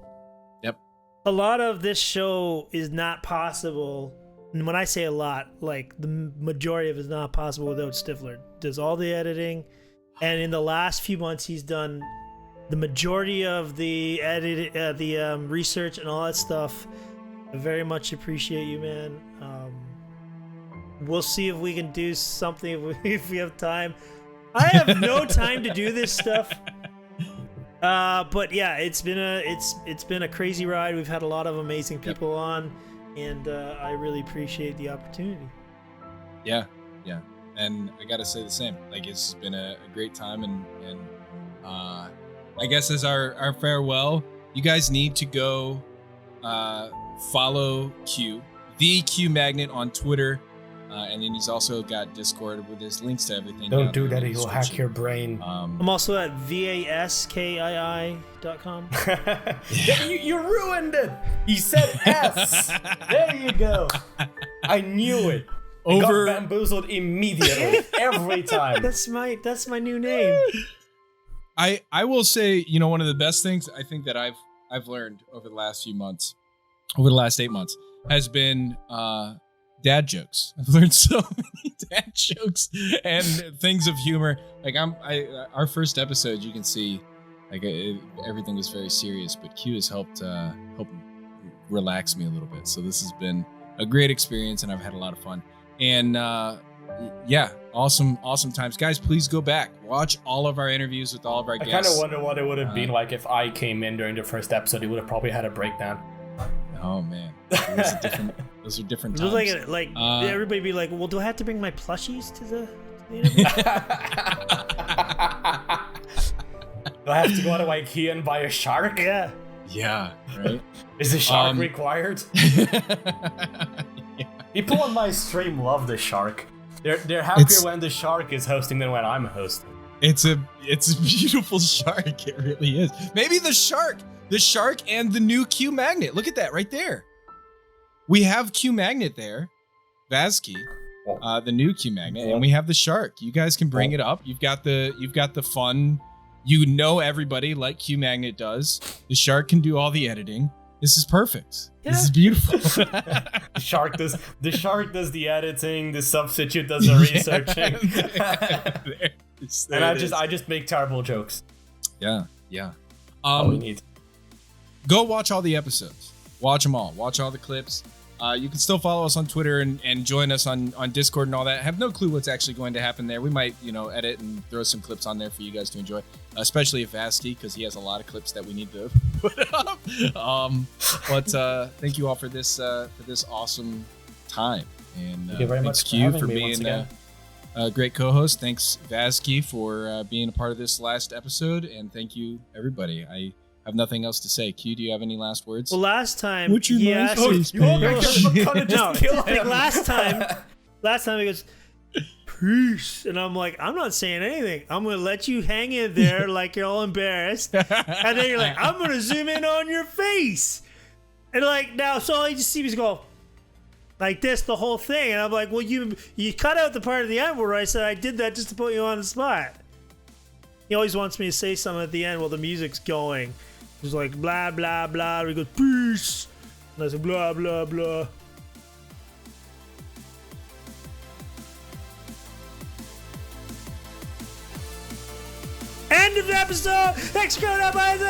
Yep. A lot of this show is not possible. And when I say a lot, like the majority of it is not possible without Stifler. Does all the editing. And in the last few months, he's done the majority of the research and all that stuff. I very much appreciate you, man. We'll see if we can do something if we have time. I have no time to do this stuff. But yeah, it's been a crazy ride. We've had a lot of amazing people on, and I really appreciate the opportunity. Yeah. And I gotta say the same. Like, it's been a great time, and I guess as our farewell, you guys need to go follow Q, the Q Magnet on Twitter. And then he's also got Discord with his links to everything. Don't do that, he'll hack your brain. I'm also at vaskii.com. You ruined it! You said S! There you go! I knew it! Got bamboozled immediately, every time. That's my new name. I will say, one of the best things I think that I've learned over the last few months, over the last 8 months, has been dad jokes. I've learned so many dad jokes and things of humor. Like our first episode, you can see, like everything was very serious, but Q has helped relax me a little bit. So this has been a great experience, and I've had a lot of fun. And awesome times, guys. Please go back, watch all of our interviews with all of our guests. I kind of wonder what it would have been like if I came in during the first episode. He would have probably had a breakdown. Oh man, those are different times. Like everybody be like, well, do I have to bring my plushies to the interview? Do I have to go to IKEA and buy a shark? Yeah, right. Is the shark required? Yeah. People on my stream love the shark. They're happier when the shark is hosting than when I'm hosting. It's a beautiful shark. It really is. Maybe the shark and the new Q Magnet. Look at that right there. We have Q Magnet there, Vazkii, the new Q Magnet, and we have the shark. You guys can bring it up. You've got the fun. Everybody like Q Magnet does. The shark can do all the editing. This is perfect. Yeah. This is beautiful. The shark does the editing. The substitute does the researching. And I just make terrible jokes. Yeah. All we need. Go watch all the episodes. Watch them all. Watch all the clips. You can still follow us on Twitter and join us on Discord and all that. I have no clue what's actually going to happen there. We might, edit and throw some clips on there for you guys to enjoy, especially if Vazkii, because he has a lot of clips that we need to put up. But thank you all for this awesome time. And thank you very thanks much Q for for being being Great co-host. Thanks, Vazkii, for being a part of this last episode, and thank you, everybody. I have nothing else to say. Q, do you have any last words? Well, last time What's your he last asked words, last time he goes, peace, and I'm like, I'm not saying anything. I'm gonna let you hang in there like you're all embarrassed, and then you're like, I'm gonna zoom in on your face, and like now, so all you just see me go like this the whole thing, and I'm like, well, you cut out the part of the end where I said I did that just to put you on the spot. He always wants me to say something at the end while the music's going. He's like blah blah blah. And he goes peace, and I said blah blah blah. End of the episode. Thanks for coming up, guys.